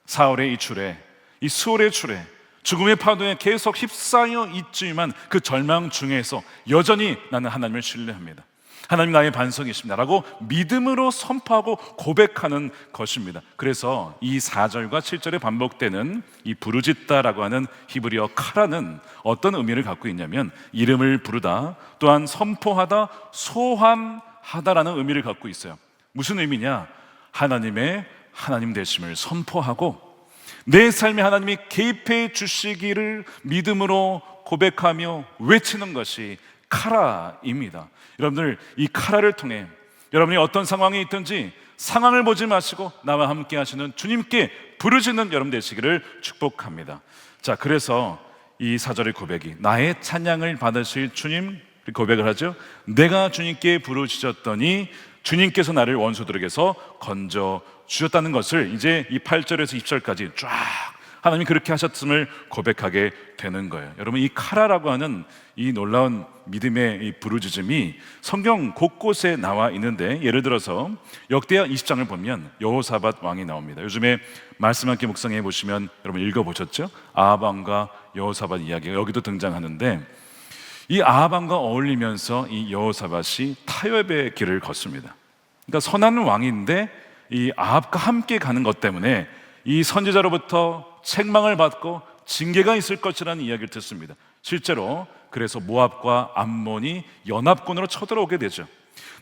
사울의 이 줄에, 이 수월의 줄에, 죽음의 파도에 계속 휩싸여 있지만 그 절망 중에서 여전히 나는 하나님을 신뢰합니다. 하나님 나의 반석이십니다 라고 믿음으로 선포하고 고백하는 것입니다. 그래서 이 4절과 7절에 반복되는 이 부르짖다라고 하는 히브리어 카라는 어떤 의미를 갖고 있냐면 이름을 부르다, 또한 선포하다, 소환하다라는 의미를 갖고 있어요. 무슨 의미냐? 하나님의 하나님 되심을 선포하고 내 삶에 하나님이 개입해 주시기를 믿음으로 고백하며 외치는 것이 카라입니다. 여러분들, 이 카라를 통해 여러분이 어떤 상황에 있든지 상황을 보지 마시고 나와 함께 하시는 주님께 부르짖는 여러분 되시기를 축복합니다. 자, 그래서 이 4절의 고백이 나의 찬양을 받으실 주님 고백을 하죠. 내가 주님께 부르짖었더니 주님께서 나를 원수들에게서 건져 주셨다는 것을 이제 이 8절에서 20절까지 쫙 하나님이 그렇게 하셨음을 고백하게 되는 거예요. 여러분, 이 카라라고 하는 이 놀라운 믿음의 이 부르짖음이 성경 곳곳에 나와 있는데, 예를 들어서 역대하 20장을 보면 여호사밧 왕이 나옵니다. 요즘에 말씀 함께 묵상해 보시면 여러분 읽어보셨죠? 아합 왕과 여호사밧 이야기가 여기도 등장하는데, 이 아합 왕과 어울리면서 이 여호사밧이 타협의 길을 걷습니다. 그러니까 선한 왕인데 이 아합과 함께 가는 것 때문에 이 선지자로부터 책망을 받고 징계가 있을 것이라는 이야기를 듣습니다. 실제로 그래서 모압과 암몬이 연합군으로 쳐들어오게 되죠.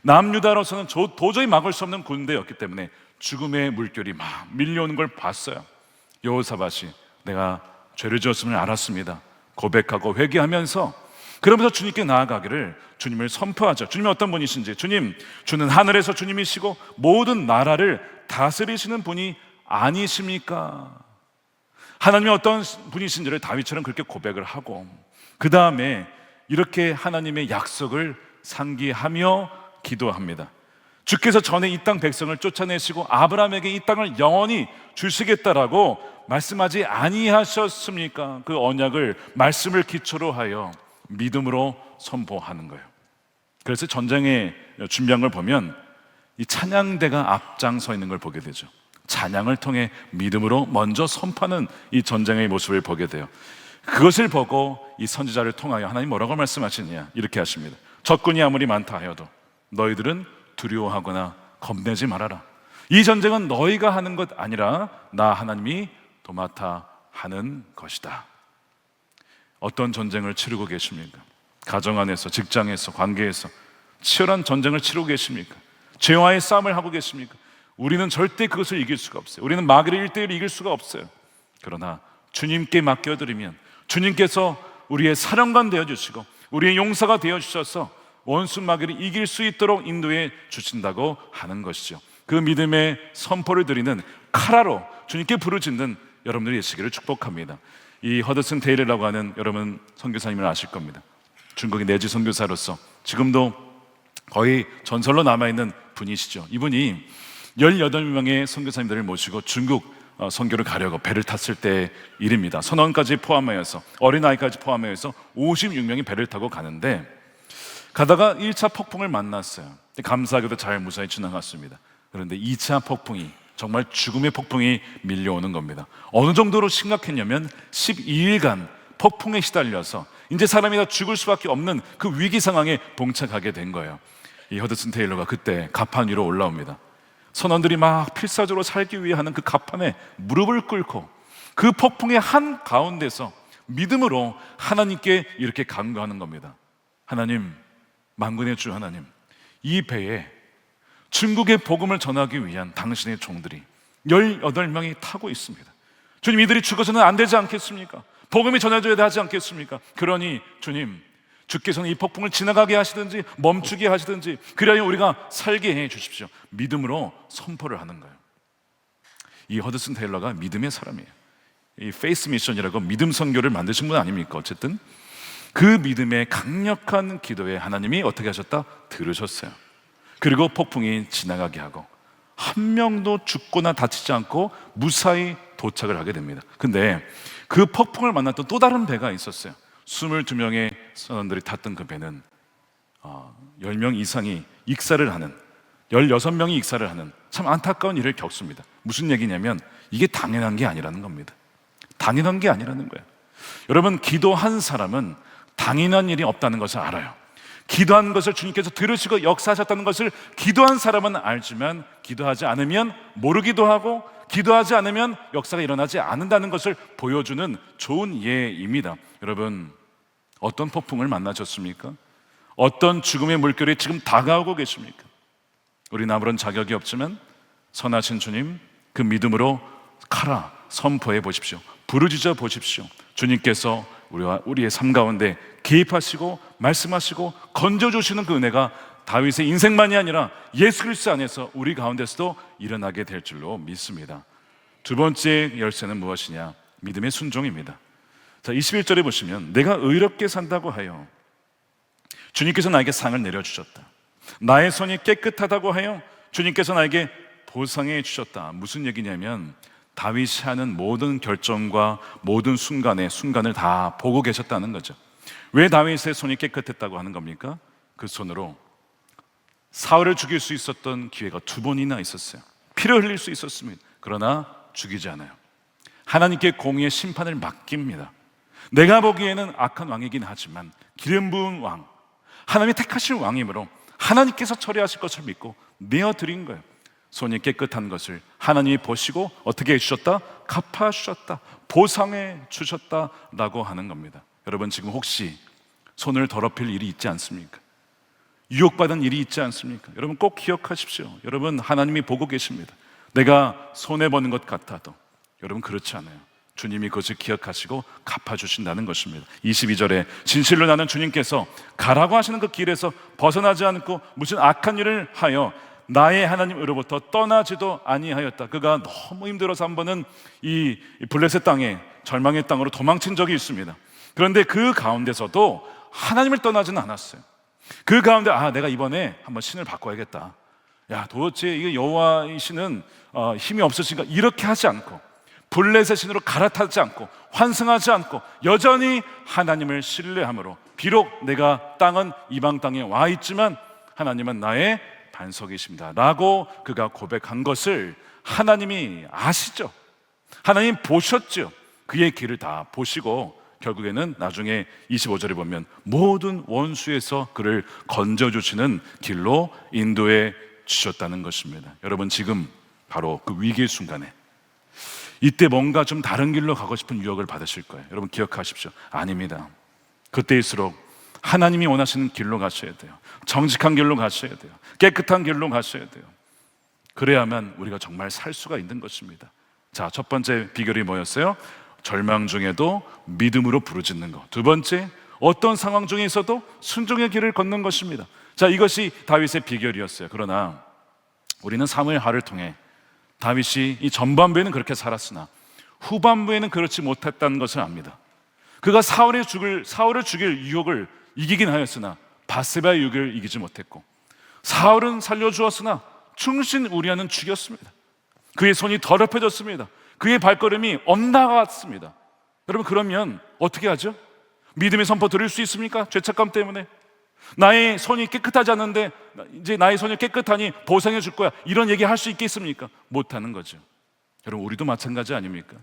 남유다로서는 도저히 막을 수 없는 군대였기 때문에 죽음의 물결이 막 밀려오는 걸 봤어요. 여호사밧이 내가 죄를 지었음을 알았습니다 고백하고 회개하면서, 그러면서 주님께 나아가기를 주님을 선포하죠. 주님이 어떤 분이신지, 주는 하늘에서 주님이시고 모든 나라를 다스리시는 분이 아니십니까? 하나님이 어떤 분이신지를 다윗처럼 그렇게 고백을 하고, 그 다음에 이렇게 하나님의 약속을 상기하며 기도합니다. 주께서 전에 이 땅 백성을 쫓아내시고 아브라함에게 이 땅을 영원히 주시겠다라고 말씀하지 아니하셨습니까? 그 언약을 말씀을 기초로 하여 믿음으로 선포하는 거예요. 그래서 전쟁에 준비한 걸 보면 이 찬양대가 앞장서 있는 걸 보게 되죠. 찬양을 통해 믿음으로 먼저 선포하는 이 전쟁의 모습을 보게 돼요. 그것을 보고 이 선지자를 통하여 하나님 뭐라고 말씀하시느냐 이렇게 하십니다. 적군이 아무리 많다 하여도 너희들은 두려워하거나 겁내지 말아라. 이 전쟁은 너희가 하는 것 아니라 나 하나님이 도맡아 하는 것이다. 어떤 전쟁을 치르고 계십니까? 가정 안에서, 직장에서, 관계에서 치열한 전쟁을 치르고 계십니까? 죄와의 싸움을 하고 계십니까? 우리는 절대 그것을 이길 수가 없어요. 우리는 마귀를 1대1 이길 수가 없어요. 그러나 주님께 맡겨드리면 주님께서 우리의 사령관 되어주시고 우리의 용사가 되어주셔서 원수 마귀를 이길 수 있도록 인도해 주신다고 하는 것이죠. 그 믿음의 선포를 드리는 카라로 주님께 부르짖는 여러분들이 되시기를 축복합니다. 이 허드슨 테일러라고 하는 여러분 선교사님을 아실 겁니다. 중국의 내지 선교사로서 지금도 거의 전설로 남아있는 분이시죠. 이분이 18명의 선교사님들을 모시고 중국 선교를 가려고 배를 탔을 때 일입니다. 선원까지 포함하여서 어린아이까지 포함하여서 56명이 배를 타고 가는데 가다가 1차 폭풍을 만났어요. 감사하게도 잘 무사히 지나갔습니다. 그런데 2차 폭풍이 정말 죽음의 폭풍이 밀려오는 겁니다. 어느 정도로 심각했냐면 12일간 폭풍에 시달려서 이제 사람이 다 죽을 수밖에 없는 그 위기 상황에 봉착하게 된 거예요. 이 허드슨 테일러가 그때 가판 위로 올라옵니다. 선원들이 막 필사적으로 살기 위해 하는 그 가판에 무릎을 꿇고 그 폭풍의 한 가운데서 믿음으로 하나님께 이렇게 간구하는 겁니다. 하나님, 만군의 주 하나님, 이 배에 중국의 복음을 전하기 위한 당신의 종들이 18명이 타고 있습니다. 주님, 이들이 죽어서는 안 되지 않겠습니까? 복음이 전해져야 하지 않겠습니까? 그러니 주님, 주께서는 이 폭풍을 지나가게 하시든지 멈추게 하시든지 그래야 우리가 살게 해 주십시오. 믿음으로 선포를 하는 거예요. 이 허드슨 테일러가 믿음의 사람이에요. 이 페이스 미션이라고 믿음 선교를 만드신 분 아닙니까? 어쨌든 그 믿음의 강력한 기도에 하나님이 어떻게 하셨다? 들으셨어요. 그리고 폭풍이 지나가게 하고 한 명도 죽거나 다치지 않고 무사히 도착을 하게 됩니다. 근데 그 폭풍을 만났던 또 다른 배가 있었어요. 22명의 선원들이 탔던 그 배는 10명 이상이 익사를 하는, 16명이 익사를 하는 참 안타까운 일을 겪습니다. 무슨 얘기냐면 이게 당연한 게 아니라는 겁니다. 당연한 게 아니라는 거예요. 여러분, 기도한 사람은 당연한 일이 없다는 것을 알아요. 기도한 것을 주님께서 들으시고 역사하셨다는 것을 기도한 사람은 알지만 기도하지 않으면 모르기도 하고 기도하지 않으면 역사가 일어나지 않는다는 것을 보여주는 좋은 예입니다. 여러분, 어떤 폭풍을 만나셨습니까? 어떤 죽음의 물결이 지금 다가오고 계십니까? 우리는 아무런 자격이 없지만 선하신 주님, 그 믿음으로 가라 선포해 보십시오. 부르짖어 보십시오. 주님께서 우리의 삶 가운데 개입하시고 말씀하시고 건져주시는 그 은혜가 다윗의 인생만이 아니라 예수 그리스도 안에서 우리 가운데서도 일어나게 될 줄로 믿습니다. 두 번째 열쇠는 무엇이냐? 믿음의 순종입니다. 자, 21절에 보시면 내가 의롭게 산다고 하여 주님께서 나에게 상을 내려주셨다. 나의 손이 깨끗하다고 하여 주님께서 나에게 보상해 주셨다. 무슨 얘기냐면 다윗이 하는 모든 결정과 모든 순간을 다 보고 계셨다는 거죠. 왜 다윗의 손이 깨끗했다고 하는 겁니까? 그 손으로 사울을 죽일 수 있었던 기회가 2번이나 있었어요. 피를 흘릴 수 있었습니다. 그러나 죽이지 않아요. 하나님께 공의의 심판을 맡깁니다. 내가 보기에는 악한 왕이긴 하지만 기름 부은 왕, 하나님이 택하신 왕이므로 하나님께서 처리하실 것을 믿고 내어드린 거예요. 손이 깨끗한 것을 하나님이 보시고 어떻게 해주셨다? 갚아주셨다, 보상해 주셨다라고 하는 겁니다. 여러분, 지금 혹시 손을 더럽힐 일이 있지 않습니까? 유혹받은 일이 있지 않습니까? 여러분 꼭 기억하십시오. 여러분, 하나님이 보고 계십니다. 내가 손해보는 것 같아도 여러분 그렇지 않아요. 주님이 그것을 기억하시고 갚아주신다는 것입니다. 22절에 진실로 나는 주님께서 가라고 하시는 그 길에서 벗어나지 않고 무슨 악한 일을 하여 나의 하나님으로부터 떠나지도 아니하였다. 그가 너무 힘들어서 한 번은 이 블레셋 땅에, 절망의 땅으로 도망친 적이 있습니다. 그런데 그 가운데서도 하나님을 떠나지는 않았어요. 그 가운데 내가 이번에 한번 신을 바꿔야겠다. 야, 도대체 이게 여호와의 신은 힘이 없으시니까 이렇게 하지 않고, 블레셋 신으로 갈아타지 않고, 환승하지 않고 여전히 하나님을 신뢰함으로, 비록 내가 땅은 이방 땅에 와 있지만 하나님은 나의 반석이십니다 라고 그가 고백한 것을 하나님이 아시죠. 하나님 보셨죠. 그의 길을 다 보시고 결국에는 나중에 25절에 보면 모든 원수에서 그를 건져주시는 길로 인도해 주셨다는 것입니다. 여러분, 지금 바로 그 위기의 순간에 이때 뭔가 좀 다른 길로 가고 싶은 유혹을 받으실 거예요. 여러분 기억하십시오. 아닙니다. 그때일수록 하나님이 원하시는 길로 가셔야 돼요. 정직한 길로 가셔야 돼요. 깨끗한 길로 가셔야 돼요. 그래야만 우리가 정말 살 수가 있는 것입니다. 자, 첫 번째 비결이 뭐였어요? 절망 중에도 믿음으로 부르짖는 것. 두 번째, 어떤 상황 중에 있어도 순종의 길을 걷는 것입니다. 자, 이것이 다윗의 비결이었어요. 그러나 우리는 사무엘하를 통해 다윗이 이 전반부에는 그렇게 살았으나 후반부에는 그렇지 못했다는 것을 압니다. 그가 사울을 죽일 유혹을 이기긴 하였으나 바세바의 유혹을 이기지 못했고, 사울은 살려주었으나 충신 우리아는 죽였습니다. 그의 손이 더럽혀졌습니다. 그의 발걸음이 엇나갔습니다. 여러분, 그러면 어떻게 하죠? 믿음의 선포 드릴 수 있습니까? 죄책감 때문에 나의 손이 깨끗하지 않는데 이제 나의 손이 깨끗하니 보상해 줄 거야, 이런 얘기 할 수 있겠습니까? 못하는 거죠. 여러분, 우리도 마찬가지 아닙니까?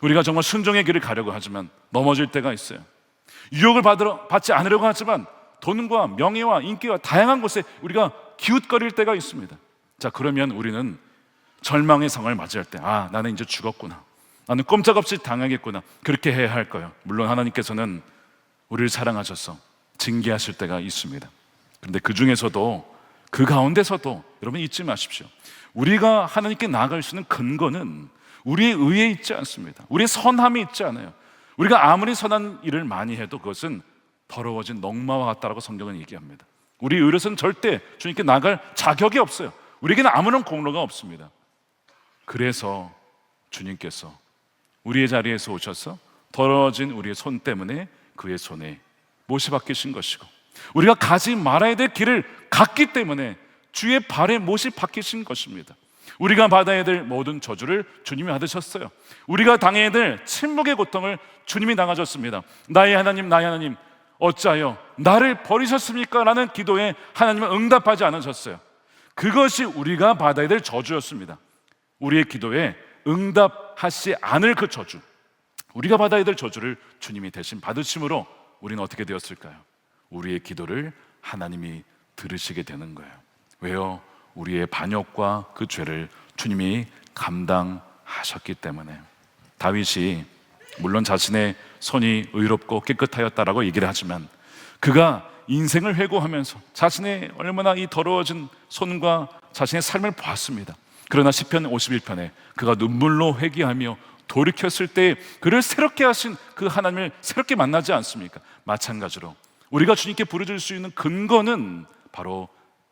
우리가 정말 순종의 길을 가려고 하지만 넘어질 때가 있어요. 유혹을 받지 않으려고 하지만 돈과 명예와 인기와 다양한 곳에 우리가 기웃거릴 때가 있습니다. 자, 그러면 우리는 절망의 상황을 맞이할 때 나는 이제 죽었구나, 나는 꼼짝없이 당하겠구나, 그렇게 해야 할 거예요. 물론 하나님께서는 우리를 사랑하셔서 징계하실 때가 있습니다. 그런데 그 중에서도, 그 가운데서도 여러분 잊지 마십시오. 우리가 하나님께 나아갈 수 있는 근거는 우리의 의에 있지 않습니다. 우리의 선함이 있지 않아요. 우리가 아무리 선한 일을 많이 해도 그것은 더러워진 넝마와 같다라고 성경은 얘기합니다. 우리 의로서는 절대 주님께 나갈 자격이 없어요. 우리에게는 아무런 공로가 없습니다. 그래서 주님께서 우리의 자리에서 오셔서 더러워진 우리의 손 때문에 그의 손에 못이 박히신 것이고, 우리가 가지 말아야 될 길을 갔기 때문에 주의 발에 못이 박히신 것입니다. 우리가 받아야 될 모든 저주를 주님이 받으셨어요. 우리가 당해야 될 침묵의 고통을 주님이 당하셨습니다. 나의 하나님, 나의 하나님, 어찌하여 나를 버리셨습니까? 라는 기도에 하나님은 응답하지 않으셨어요. 그것이 우리가 받아야 될 저주였습니다. 우리의 기도에 응답하지 않을 그 저주, 우리가 받아야 될 저주를 주님이 대신 받으심으로 우리는 어떻게 되었을까요? 우리의 기도를 하나님이 들으시게 되는 거예요. 왜요? 우리의 반역과 그 죄를 주님이 감당하셨기 때문에. 다윗이 물론 자신의 손이 의롭고 깨끗하였다라고 얘기를 하지만 그가 인생을 회고하면서 자신의 얼마나 이 더러워진 손과 자신의 삶을 보았습니다. 그러나 시편 51편에 그가 눈물로 회개하며 돌이켰을 때 그를 새롭게 하신 그 하나님을 새롭게 만나지 않습니까? 마찬가지로 우리가 주님께 부르짖을 수 있는 근거는 바로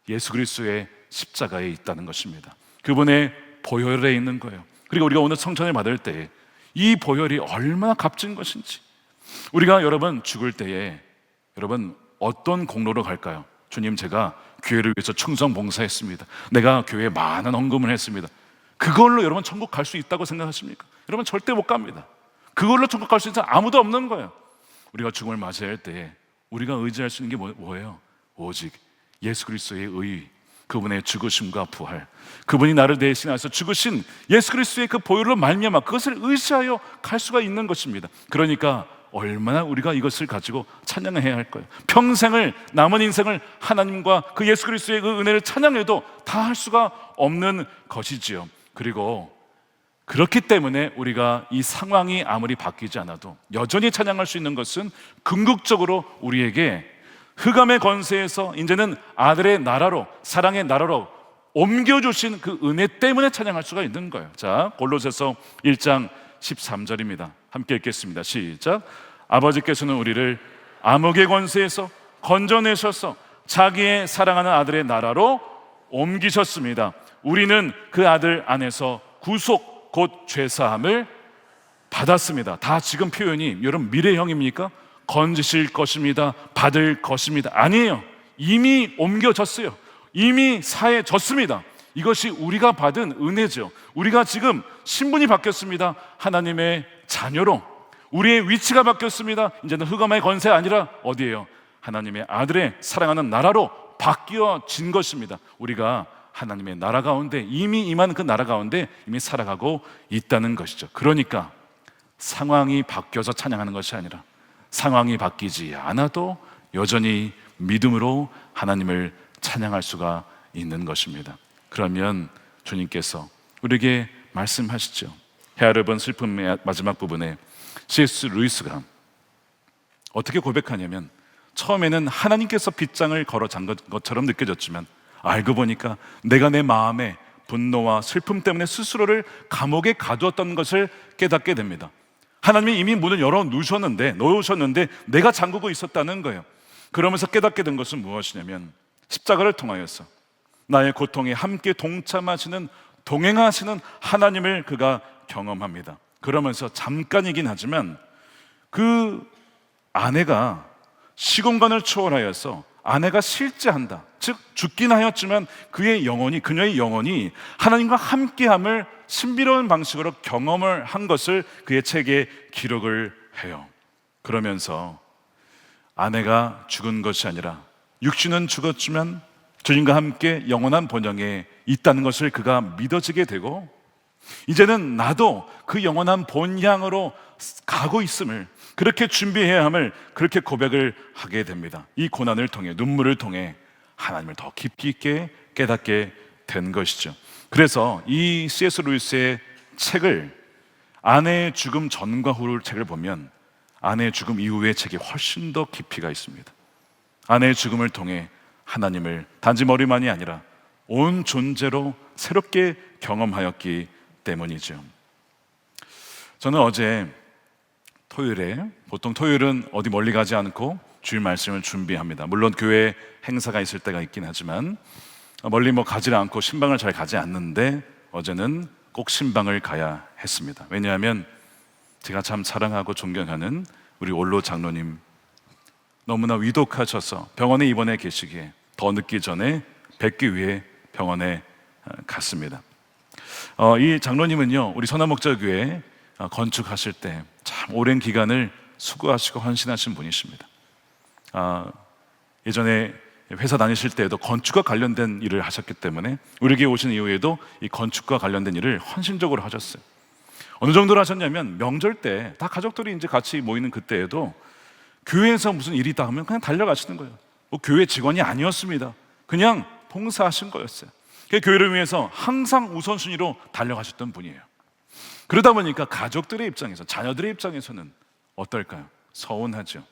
예수 그리스도의 십자가에 있다는 것입니다. 그분의 보혈에 있는 거예요. 그리고 우리가 오늘 성천을 받을 때 이 보혈이 얼마나 값진 것인지, 우리가 여러분 죽을 때에 여러분 어떤 공로로 갈까요? 주님, 제가 교회를 위해서 충성 봉사했습니다. 내가 교회에 많은 헌금을 했습니다. 그걸로 여러분 천국 갈 수 있다고 생각하십니까? 여러분 절대 못 갑니다. 그걸로 천국 갈 수 있는 사람 아무도 없는 거예요. 우리가 죽음을 맞이할 때 우리가 의지할 수 있는 게 뭐예요? 오직 예수 그리스도의 의, 그분의 죽으심과 부활, 그분이 나를 대신해서 죽으신 예수 그리스도의 그 보혈로 말미암아 그것을 의지하여 갈 수가 있는 것입니다. 그러니까 얼마나 우리가 이것을 가지고 찬양해야 할 거예요. 평생을, 남은 인생을 하나님과 그 예수 그리스도의 그 은혜를 찬양해도 다 할 수가 없는 것이지요. 그리고 그렇기 때문에 우리가 이 상황이 아무리 바뀌지 않아도 여전히 찬양할 수 있는 것은 궁극적으로 우리에게 흑암의 권세에서 이제는 아들의 나라로, 사랑의 나라로 옮겨주신 그 은혜 때문에 찬양할 수가 있는 거예요. 자, 골로새서 1장 13절입니다. 함께 읽겠습니다. 시작. 아버지께서는 우리를 암흑의 권세에서 건져내셔서 자기의 사랑하는 아들의 나라로 옮기셨습니다. 우리는 그 아들 안에서 구속, 곧 죄사함을 받았습니다. 다 지금 표현이 여러분 미래형입니까? 건지실 것입니다. 받을 것입니다. 아니에요. 이미 옮겨졌어요. 이미 사해졌습니다. 이것이 우리가 받은 은혜죠. 우리가 지금 신분이 바뀌었습니다. 하나님의 자녀로 우리의 위치가 바뀌었습니다. 이제는 흑암의 권세가 아니라 어디예요? 하나님의 아들의 사랑하는 나라로 바뀌어진 것입니다. 우리가 하나님의 나라 가운데 이미 임한 그 나라 가운데 이미 살아가고 있다는 것이죠. 그러니까 상황이 바뀌어서 찬양하는 것이 아니라 상황이 바뀌지 않아도 여전히 믿음으로 하나님을 찬양할 수가 있는 것입니다. 그러면 주님께서 우리에게 말씀하시죠. 헤아려본 슬픔의 마지막 부분에 C.S. 루이스가 어떻게 고백하냐면, 처음에는 하나님께서 빗장을 걸어 잠 것처럼 느껴졌지만 알고 보니까 내가 내 마음에 분노와 슬픔 때문에 스스로를 감옥에 가두었던 것을 깨닫게 됩니다. 하나님이 이미 문을 열어 놓으셨는데 내가 잠그고 있었다는 거예요. 그러면서 깨닫게 된 것은 무엇이냐면, 십자가를 통하여서 나의 고통에 함께 동참하시는, 동행하시는 하나님을 그가 경험합니다. 그러면서 잠깐이긴 하지만 그 아내가 시공간을 초월하여서 아내가 실제한다, 즉 죽긴 하였지만 그녀의 영혼이 하나님과 함께함을 신비로운 방식으로 경험을 한 것을 그의 책에 기록을 해요. 그러면서 아내가 죽은 것이 아니라 육신은 죽었지만 주님과 함께 영원한 본향에 있다는 것을 그가 믿어지게 되고, 이제는 나도 그 영원한 본향으로 가고 있음을, 그렇게 준비해야 함을 그렇게 고백을 하게 됩니다. 이 고난을 통해, 눈물을 통해 하나님을 더 깊이 있게 깨닫게 된 것이죠. 그래서 이 C.S. 루이스의 책을, 아내의 죽음 전과 후를 책을 보면 아내의 죽음 이후의 책이 훨씬 더 깊이가 있습니다. 아내의 죽음을 통해 하나님을 단지 머리만이 아니라 온 존재로 새롭게 경험하였기 때문이죠. 저는 어제 토요일에, 보통 토요일은 어디 멀리 가지 않고 주일 말씀을 준비합니다. 물론 교회 행사가 있을 때가 있긴 하지만 멀리 가지 않고 신방을 잘 가지 않는데 어제는 꼭 신방을 가야 했습니다. 왜냐하면 제가 참 사랑하고 존경하는 우리 올로 장로님 너무나 위독하셔서 병원에 입원해 계시기에 더 늦기 전에 뵙기 위해 병원에 갔습니다. 이 장로님은요, 우리 선한목자교회 건축하실 때 참 오랜 기간을 수고하시고 헌신하신 분이십니다. 예전에 회사 다니실 때에도 건축과 관련된 일을 하셨기 때문에 우리 교회 오신 이후에도 이 건축과 관련된 일을 헌신적으로 하셨어요. 어느 정도로 하셨냐면, 명절 때 다 가족들이 이제 같이 모이는 그때에도 교회에서 무슨 일이 있다 하면 그냥 달려가시는 거예요. 교회 직원이 아니었습니다. 그냥 봉사하신 거였어요. 그 교회를 위해서 항상 우선순위로 달려가셨던 분이에요. 그러다 보니까 가족들의 입장에서, 자녀들의 입장에서는 어떨까요? 서운하죠.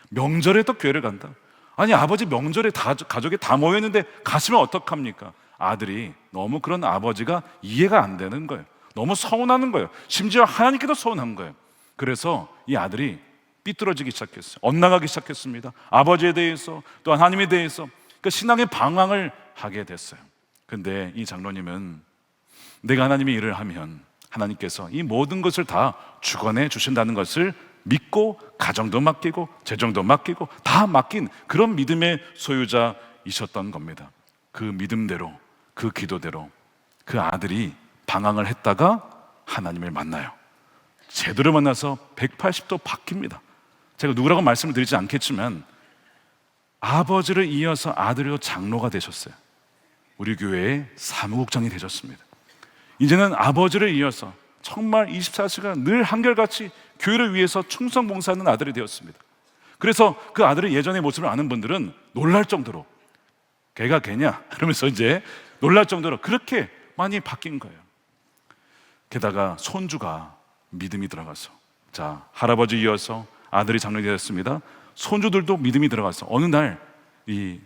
명절에 또 교회를 간다? 아니, 아버지 명절에 가족이 다 모였는데 가시면 어떡합니까? 아들이 너무 그런 아버지가 이해가 안 되는 거예요. 너무 서운하는 거예요. 심지어 하나님께도 서운한 거예요. 그래서 이 아들이 삐뚤어지기 시작했어요. 엇나가기 시작했습니다. 아버지에 대해서, 또 하나님에 대해서. 그러니까 신앙의 방황을 하게 됐어요. 근데 이 장로님은 내가 하나님의 일을 하면 하나님께서 이 모든 것을 다 주관해 주신다는 것을 믿고, 가정도 맡기고 재정도 맡기고 다 맡긴 그런 믿음의 소유자이셨던 겁니다. 그 믿음대로, 그 기도대로 그 아들이 방황을 했다가 하나님을 만나요. 제대로 만나서 180도 바뀝니다. 제가 누구라고 말씀을 드리지 않겠지만 아버지를 이어서 아들로 장로가 되셨어요. 우리 교회의 사무국장이 되셨습니다. 이제는 아버지를 이어서 정말 24시간 늘 한결같이 교회를 위해서 충성 봉사하는 아들이 되었습니다. 그래서 그 아들의 예전의 모습을 아는 분들은 놀랄 정도로, 걔가 걔냐? 그러면서 이제 놀랄 정도로 그렇게 많이 바뀐 거예요. 게다가 손주가 믿음이 들어가서, 자, 할아버지 이어서 아들이 장로가 되었습니다. 손주들도 믿음이 들어가서 어느 날 이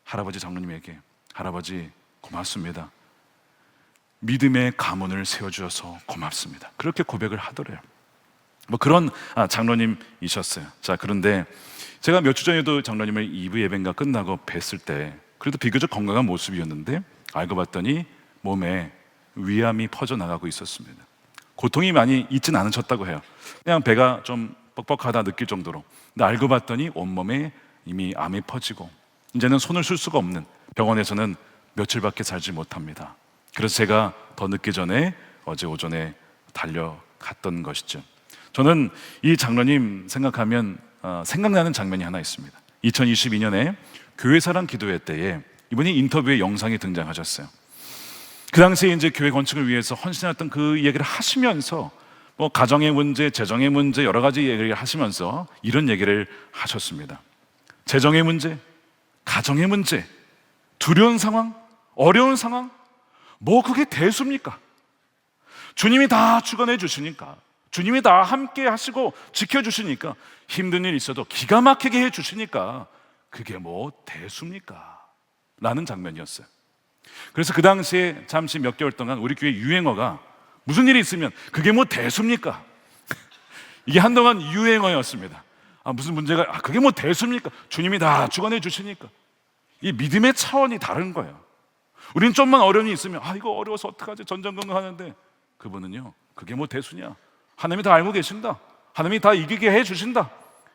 할아버지 장로님에게, 할아버지 고맙습니다. 믿음의 가문을 세워주셔서 고맙습니다. 그렇게 고백을 하더래요. 그런 장로님이셨어요. 자, 그런데 제가 몇 주 전에도 장로님을 2부 예배가 끝나고 뵀을 때 그래도 비교적 건강한 모습이었는데 알고 봤더니 몸에 위암이 퍼져나가고 있었습니다. 고통이 많이 있진 않으셨다고 해요. 그냥 배가 좀 뻑뻑하다 느낄 정도로. 근데 알고 봤더니 온몸에 이미 암이 퍼지고 이제는 손을 쓸 수가 없는, 병원에서는 며칠밖에 살지 못합니다. 그래서 제가 더 늦기 전에 어제 오전에 달려갔던 것이죠. 저는 이 장로님 생각하면 생각나는 장면이 하나 있습니다. 2022년에 교회사랑 기도회 때에 이분이 인터뷰에 영상에 등장하셨어요. 그 당시에 이제 교회 건축을 위해서 헌신했던 그 얘기를 하시면서 뭐 가정의 문제, 재정의 문제 여러 가지 얘기를 하시면서 이런 얘기를 하셨습니다. 재정의 문제, 가정의 문제, 두려운 상황, 어려운 상황, 뭐 그게 대수입니까? 주님이 다 주관해 주시니까, 주님이 다 함께 하시고 지켜주시니까, 힘든 일 있어도 기가 막히게 해 주시니까 그게 뭐 대수입니까? 라는 장면이었어요. 그래서 그 당시에 잠시 몇 개월 동안 우리 교회 유행어가 무슨 일이 있으면 그게 뭐 대수입니까? 이게 한동안 유행어였습니다. 무슨 문제가, 그게 뭐 대수입니까? 주님이 다 주관해 주시니까. 이 믿음의 차원이 다른 거예요. 우리는 좀만 어려움이 있으면 이거 어려워서 어떡하지? 전전긍긍하는데 그분은요, 그게 뭐 대수냐? 하나님이 다 알고 계신다. 하나님이 다 이기게 해 주신다.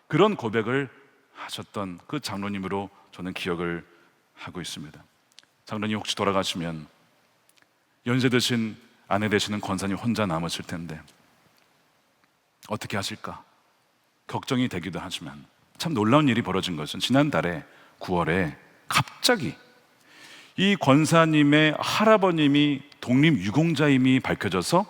그런 고백을 하셨던 그 장로님으로 저는 기억을 하고 있습니다. 장로님 혹시 돌아가시면 연세 드신 아내 되시는 권사님 혼자 남으실 텐데 어떻게 하실까 걱정이 되기도 하지만, 참 놀라운 일이 벌어진 것은 지난달에 9월에 갑자기 이 권사님의 할아버님이 독립유공자임이 밝혀져서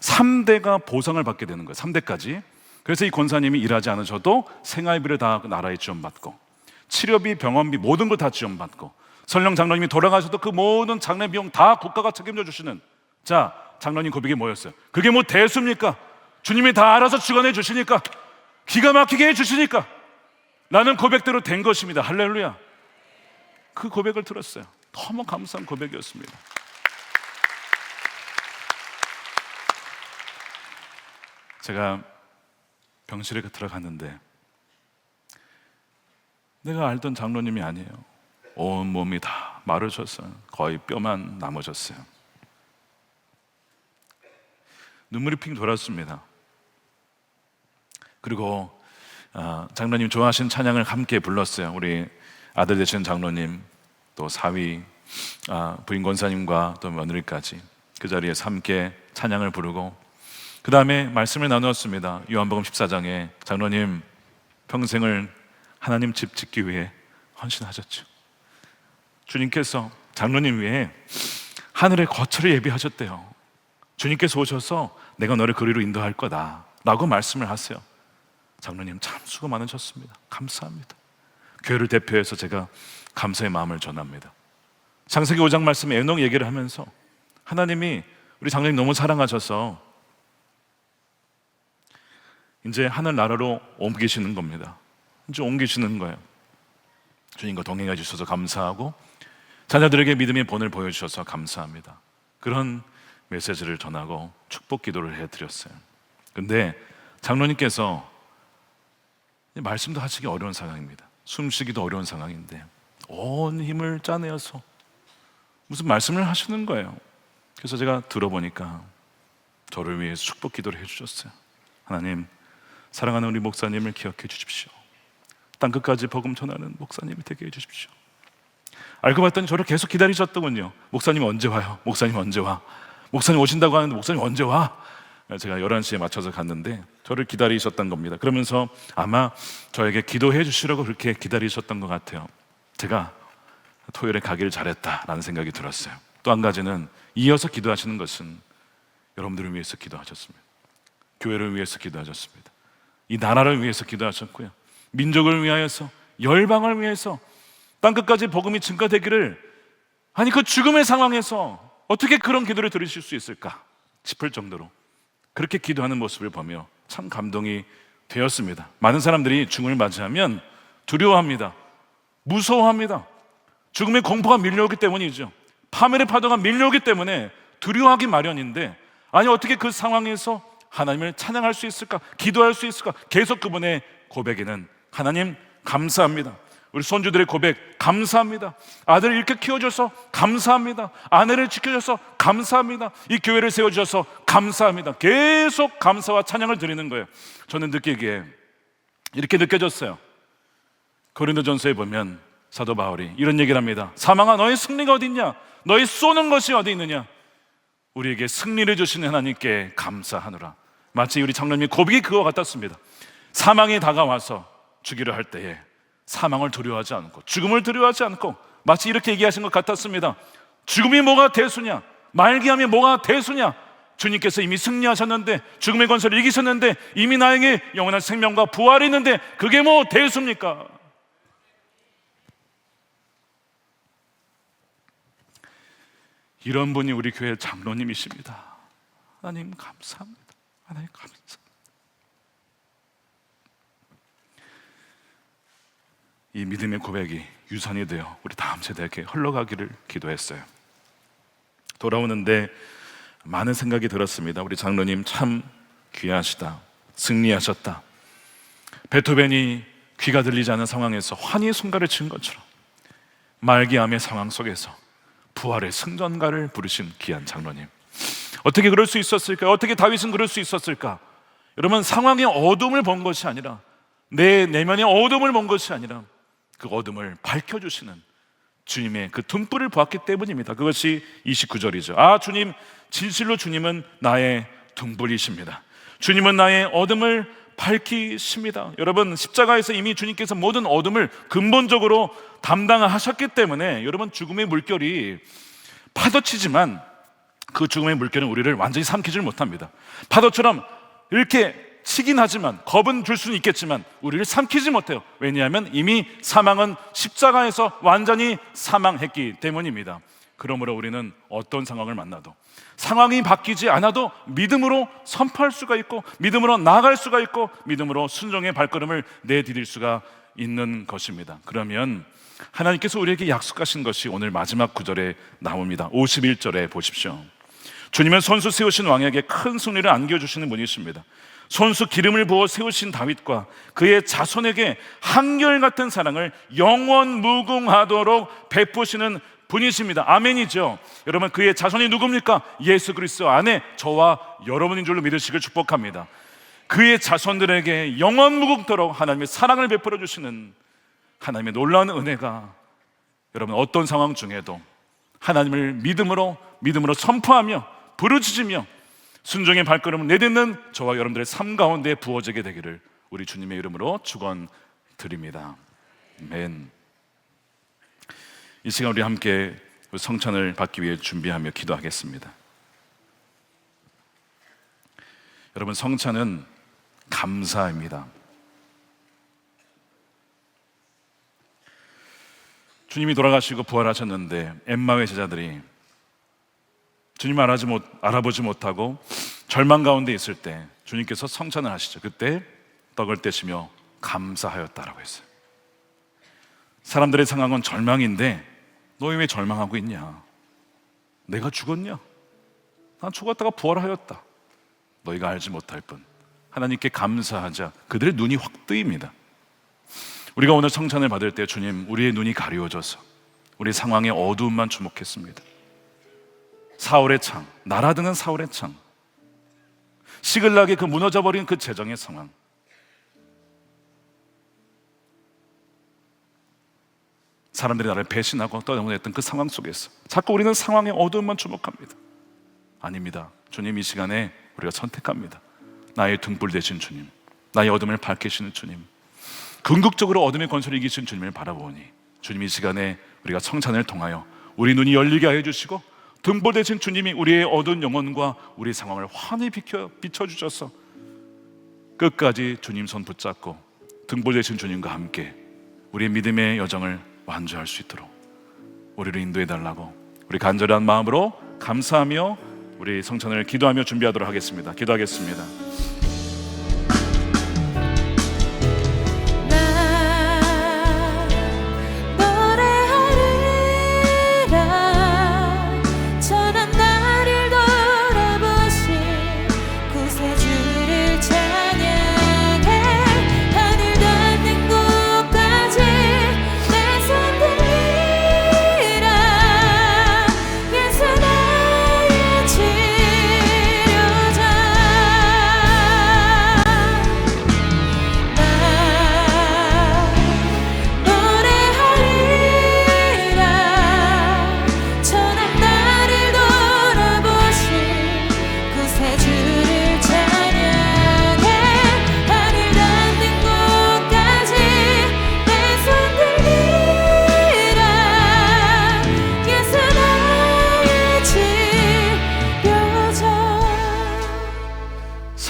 3대가 보상을 받게 되는 거예요. 3대까지. 그래서 이 권사님이 일하지 않으셔도 생활비를 다 나라에 지원받고, 치료비, 병원비 모든 걸 다 지원받고, 설령 장로님이 돌아가셔도 그 모든 장례 비용 다 국가가 책임져 주시는, 자, 장로님 고백이 뭐였어요? 그게 뭐 대수입니까? 주님이 다 알아서 주관해 주시니까, 기가 막히게 해 주시니까 라는 고백대로 된 것입니다. 할렐루야. 그 고백을 들었어요. 너무 감사한 고백이었습니다. 제가 병실에 들어갔는데 내가 알던 장로님이 아니에요. 온 몸이 다 마르셨어요. 거의 뼈만 남으셨어요. 눈물이 핑 돌았습니다. 그리고 장로님 좋아하시는 찬양을 함께 불렀어요. 우리 아들 되시는 장로님, 또 사위 부인 권사님과 또 며느리까지 그 자리에서 함께 찬양을 부르고, 그 다음에 말씀을 나누었습니다. 요한복음 14장에 장로님 평생을 하나님 집 짓기 위해 헌신하셨죠. 주님께서 장로님 위해 하늘의 거처를 예비하셨대요. 주님께서 오셔서 내가 너를 그리로 인도할 거다 라고 말씀을 하세요. 장로님 참 수고 많으셨습니다. 감사합니다. 교회를 대표해서 제가 감사의 마음을 전합니다. 창세기 5장 말씀에 에녹 얘기를 하면서 하나님이 우리 장로님 너무 사랑하셔서 이제 하늘나라로 옮기시는 겁니다. 이제 옮기시는 거예요. 주님과 동행해 주셔서 감사하고 자녀들에게 믿음의 본을 보여주셔서 감사합니다. 그런 메시지를 전하고 축복 기도를 해드렸어요. 근데 장로님께서 말씀도 하시기 어려운 상황입니다. 숨쉬기도 어려운 상황인데 온 힘을 짜내어서 무슨 말씀을 하시는 거예요. 그래서 제가 들어보니까 저를 위해서 축복 기도를 해주셨어요. 하나님, 사랑하는 우리 목사님을 기억해 주십시오. 땅끝까지 복음 전하는 목사님이 되게 해주십시오. 알고 봤더니 저를 계속 기다리셨더군요. 목사님 언제 와요? 목사님 언제 와? 목사님 오신다고 하는데 목사님 언제 와? 제가 11시에 맞춰서 갔는데 저를 기다리셨던 겁니다. 그러면서 아마 저에게 기도해 주시려고 그렇게 기다리셨던 것 같아요. 제가 토요일에 가길 잘했다라는 생각이 들었어요. 또 한 가지는 이어서 기도하시는 것은 여러분들을 위해서 기도하셨습니다. 교회를 위해서 기도하셨습니다. 이 나라를 위해서 기도하셨고요. 민족을 위하여서, 열방을 위해서 땅끝까지 복음이 증가되기를, 아니 그 죽음의 상황에서 어떻게 그런 기도를 들으실 수 있을까 싶을 정도로 그렇게 기도하는 모습을 보며 참 감동이 되었습니다. 많은 사람들이 죽음을 맞이하면 두려워합니다. 무서워합니다. 죽음의 공포가 밀려오기 때문이죠. 파멸의 파도가 밀려오기 때문에 두려워하기 마련인데, 아니 어떻게 그 상황에서 하나님을 찬양할 수 있을까? 기도할 수 있을까? 계속 그분의 고백에는 하나님 감사합니다. 우리 손주들의 고백 감사합니다. 아들을 이렇게 키워줘서 감사합니다. 아내를 지켜줘서 감사합니다. 이 교회를 세워주셔서 감사합니다. 계속 감사와 찬양을 드리는 거예요. 저는 느끼기에 이렇게 느껴졌어요. 고린도전서에 보면 사도 바울이 이런 얘기를 합니다. 사망아, 너의 승리가 어디 있냐? 너의 쏘는 것이 어디 있느냐? 우리에게 승리를 주시는 하나님께 감사하노라. 마치 우리 장로님이 고백이 그와 같았습니다. 사망이 다가와서 죽이려 할 때에 사망을 두려워하지 않고 죽음을 두려워하지 않고 마치 이렇게 얘기하신 것 같았습니다. 죽음이 뭐가 대수냐? 말기암이 뭐가 대수냐? 주님께서 이미 승리하셨는데, 죽음의 권세를 이기셨는데, 이미 나에게 영원한 생명과 부활이 있는데 그게 뭐 대수입니까? 이런 분이 우리 교회 장로님이십니다. 하나님 감사합니다. 하나님 감사합니다. 이 믿음의 고백이 유산이 되어 우리 다음 세대에게 흘러가기를 기도했어요. 돌아오는데 많은 생각이 들었습니다. 우리 장로님 참 귀하시다. 승리하셨다. 베토벤이 귀가 들리지 않은 상황에서 환희의 순간을 친 것처럼 말기암의 상황 속에서 부활의 승전가를 부르신 귀한 장로님, 어떻게 그럴 수 있었을까? 어떻게 다윗은 그럴 수 있었을까? 여러분, 상황의 어둠을 본 것이 아니라, 내 내면의 어둠을 본 것이 아니라 그 어둠을 밝혀주시는 주님의 그 등불을 보았기 때문입니다. 그것이 29절이죠. 아, 주님, 진실로 주님은 나의 등불이십니다. 주님은 나의 어둠을 밝히십니다. 여러분, 십자가에서 이미 주님께서 모든 어둠을 근본적으로 담당하셨기 때문에 여러분, 죽음의 물결이 파도치지만 그 죽음의 물결은 우리를 완전히 삼키질 못합니다. 파도처럼 이렇게 치긴 하지만, 겁은 줄 수는 있겠지만 우리를 삼키지 못해요. 왜냐하면 이미 사망은 십자가에서 완전히 사망했기 때문입니다. 그러므로 우리는 어떤 상황을 만나도, 상황이 바뀌지 않아도 믿음으로 선포할 수가 있고, 믿음으로 나아갈 수가 있고, 믿음으로 순종의 발걸음을 내디딜 수가 있는 것입니다. 그러면 하나님께서 우리에게 약속하신 것이 오늘 마지막 구절에 나옵니다. 51절에 보십시오. 주님은 손수 세우신 왕에게 큰 승리를 안겨주시는 분이십니다. 손수 기름을 부어 세우신 다윗과 그의 자손에게 한결같은 사랑을 영원 무궁하도록 베푸시는 분이십니다. 아멘이죠. 여러분, 그의 자손이 누굽니까? 예수 그리스도 안에 저와 여러분인 줄로 믿으시길 축복합니다. 그의 자손들에게 영원 무궁토록 하나님의 사랑을 베풀어 주시는 하나님의 놀라운 은혜가 여러분, 어떤 상황 중에도 하나님을 믿음으로 선포하며 부르짖으며 순종의 발걸음을 내딛는 저와 여러분들의 삶 가운데 부어지게 되기를 우리 주님의 이름으로 축원드립니다. 아멘. 이 시간 우리 함께 성찬을 받기 위해 준비하며 기도하겠습니다. 여러분, 성찬은 감사입니다. 주님이 돌아가시고 부활하셨는데 엠마오의 제자들이 주님을 알아보지 못하고 절망 가운데 있을 때 주님께서 성찬을 하시죠. 그때 떡을 떼시며 감사하였다라고 했어요. 사람들의 상황은 절망인데 너희 왜 절망하고 있냐? 내가 죽었냐? 난 죽었다가 부활하였다. 너희가 알지 못할 뿐. 하나님께 감사하자. 그들의 눈이 확 뜨입니다. 우리가 오늘 성찬을 받을 때 주님, 우리의 눈이 가리워져서 우리 상황의 어두움만 주목했습니다. 사울의 창, 날아드는 사울의 창, 시글락의 그 무너져버린 그 재정의 상황, 사람들이 나를 배신하고 떠나보냈던 그 상황 속에서 자꾸 우리는 상황의 어두움만 주목합니다. 아닙니다. 주님, 이 시간에 우리가 선택합니다. 나의 등불 되신 주님, 나의 어둠을 밝히시는 주님, 궁극적으로 어둠의 권세를 이기신 주님을 바라보니 주님, 이 시간에 우리가 성찬을 통하여 우리 눈이 열리게 하여 주시고 등불 되신 주님이 우리의 어두운 영혼과 우리의 상황을 환히 비춰주셔서 끝까지 주님 손 붙잡고 등불 되신 주님과 함께 우리의 믿음의 여정을 완주할 수 있도록 우리를 인도해 달라고 우리 간절한 마음으로 감사하며 우리 성찬을 기도하며 준비하도록 하겠습니다. 기도하겠습니다.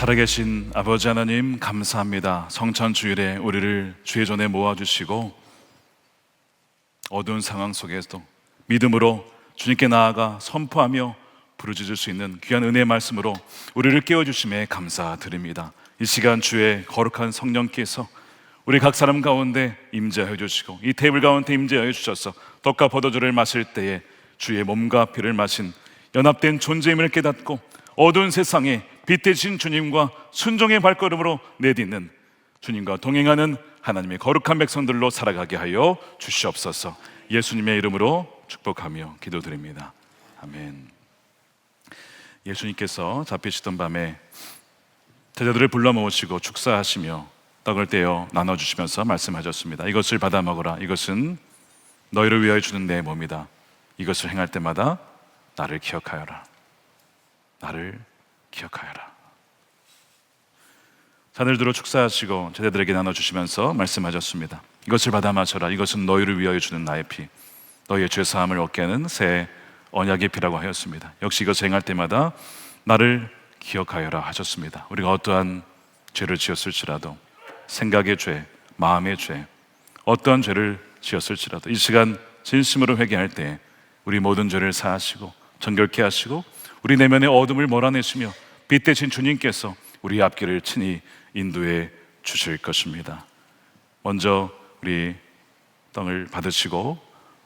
살아계신 아버지 하나님 감사합니다. 성찬 주일에 우리를 주의 전에 모아주시고 어두운 상황 속에서도 믿음으로 주님께 나아가 선포하며 부르짖을 수 있는 귀한 은혜의 말씀으로 우리를 깨워주심에 감사드립니다. 이 시간 주의 거룩한 성령께서 우리 각 사람 가운데 임재하여 주시고 이 테이블 가운데 임재하여 주셔서 떡과 포도주를 마실 때에 주의 몸과 피를 마신 연합된 존재임을 깨닫고 어두운 세상에 빛 대신 주님과 순종의 발걸음으로 내딛는 주님과 동행하는 하나님의 거룩한 백성들로 살아가게 하여 주시옵소서. 예수님의 이름으로 축복하며 기도드립니다. 아멘. 예수님께서 잡히시던 밤에 제자들을 불러 모으시고 축사하시며 떡을 떼어 나눠주시면서 말씀하셨습니다. 이것을 받아 먹으라. 이것은 너희를 위하여 주는 내 몸이다. 이것을 행할 때마다 나를 기억하여라. 나를 기억하여라. 잔을 들어 축사하시고 제자들에게 나눠주시면서 말씀하셨습니다. 이것을 받아 마셔라. 이것은 너희를 위하여 주는 나의 피, 너희의 죄사함을 얻게 하는 새 언약의 피라고 하였습니다. 역시 이것을 행할 때마다 나를 기억하여라 하셨습니다. 우리가 어떠한 죄를 지었을지라도, 생각의 죄, 마음의 죄, 어떠한 죄를 지었을지라도 이 시간 진심으로 회개할 때 우리 모든 죄를 사하시고 정결케 하시고 우리 내면의 어둠을 몰아내시며 빛 대신 주님께서 우리 앞길을 친히 인도해 주실 것입니다. 먼저 우리 떡을 받으시고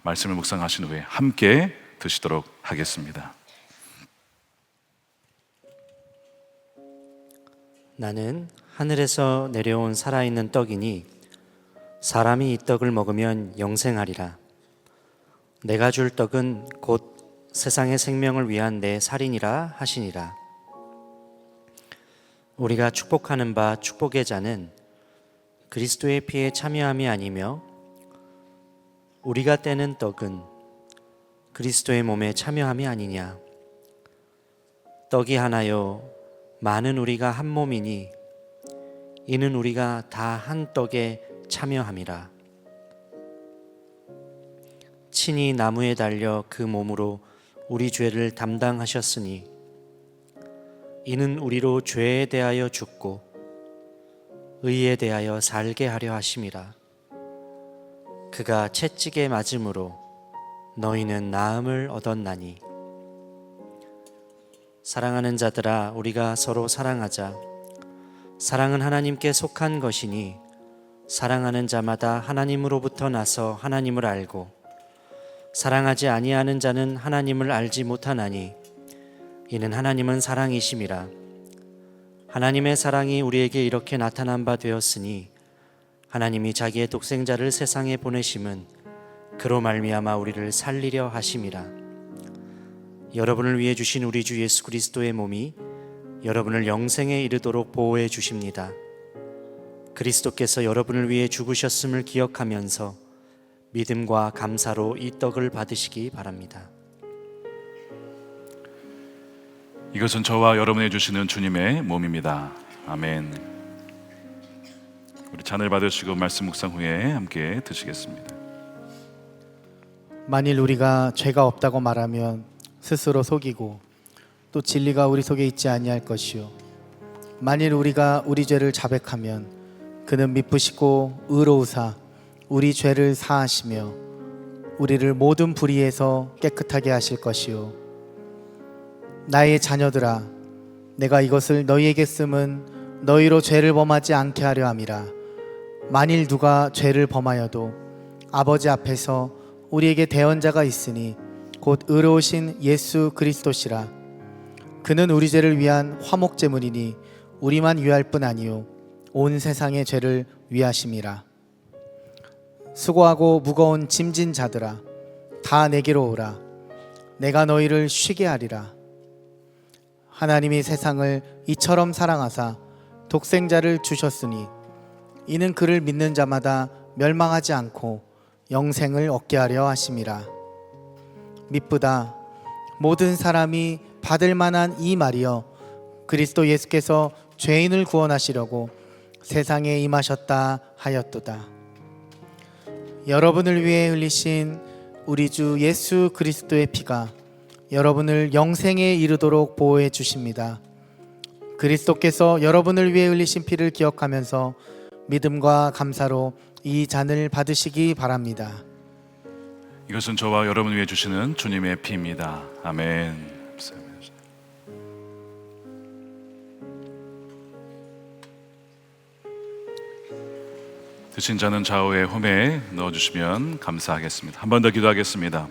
말씀을 묵상하신 후에 함께 드시도록 하겠습니다. 나는 하늘에서 내려온 살아있는 떡이니 사람이 이 떡을 먹으면 영생하리라. 내가 줄 떡은 곧 세상의 생명을 위한 내 살이니라 하시니라. 우리가 축복하는 바 축복의 자는 그리스도의 피에 참여함이 아니며 우리가 떼는 떡은 그리스도의 몸에 참여함이 아니냐. 떡이 하나요 많은 우리가 한 몸이니 이는 우리가 다 한 떡에 참여함이라. 친히 나무에 달려 그 몸으로 우리 죄를 담당하셨으니 이는 우리로 죄에 대하여 죽고 의에 대하여 살게 하려 하심이라. 그가 채찍에 맞음으로 너희는 나음을 얻었나니. 사랑하는 자들아, 우리가 서로 사랑하자. 사랑은 하나님께 속한 것이니 사랑하는 자마다 하나님으로부터 나서 하나님을 알고 사랑하지 아니하는 자는 하나님을 알지 못하나니 이는 하나님은 사랑이심이라. 하나님의 사랑이 우리에게 이렇게 나타난 바 되었으니 하나님이 자기의 독생자를 세상에 보내심은 그로 말미암아 우리를 살리려 하심이라. 여러분을 위해 주신 우리 주 예수 그리스도의 몸이 여러분을 영생에 이르도록 보호해 주십니다. 그리스도께서 여러분을 위해 죽으셨음을 기억하면서 믿음과 감사로 이 떡을 받으시기 바랍니다. 이것은 저와 여러분이 주시는 주님의 몸입니다. 아멘. 우리 잔을 받으시고 말씀 묵상 후에 함께 드시겠습니다. 만일 우리가 죄가 없다고 말하면 스스로 속이고 또 진리가 우리 속에 있지 아니할 것이요 만일 우리가 우리 죄를 자백하면 그는 미쁘시고 의로우사 우리 죄를 사하시며 우리를 모든 불의에서 깨끗하게 하실 것이요 나의 자녀들아, 내가 이것을 너희에게 쓰면 너희로 죄를 범하지 않게 하려 함이라. 만일 누가 죄를 범하여도 아버지 앞에서 우리에게 대언자가 있으니 곧 의로우신 예수 그리스도시라. 그는 우리 죄를 위한 화목제물이니 우리만 위할 뿐 아니요 온 세상의 죄를 위하심이라. 수고하고 무거운 짐진 자들아, 다 내게로 오라. 내가 너희를 쉬게 하리라. 하나님이 세상을 이처럼 사랑하사 독생자를 주셨으니 이는 그를 믿는 자마다 멸망하지 않고 영생을 얻게 하려 하심이라. 미쁘다. 모든 사람이 받을 만한 이 말이여, 그리스도 예수께서 죄인을 구원하시려고 세상에 임하셨다 하였도다. 여러분을 위해 흘리신 우리 주 예수 그리스도의 피가 여러분을 영생에 이르도록 보호해 주십니다. 그리스도께서 여러분을 위해 흘리신 피를 기억하면서 믿음과 감사로 이 잔을 받으시기 바랍니다. 이것은 저와 여러분 위해 주시는 주님의 피입니다. 아멘. 드신 자는 좌우의 홈에 넣어주시면 감사하겠습니다. 한 번 더 기도하겠습니다.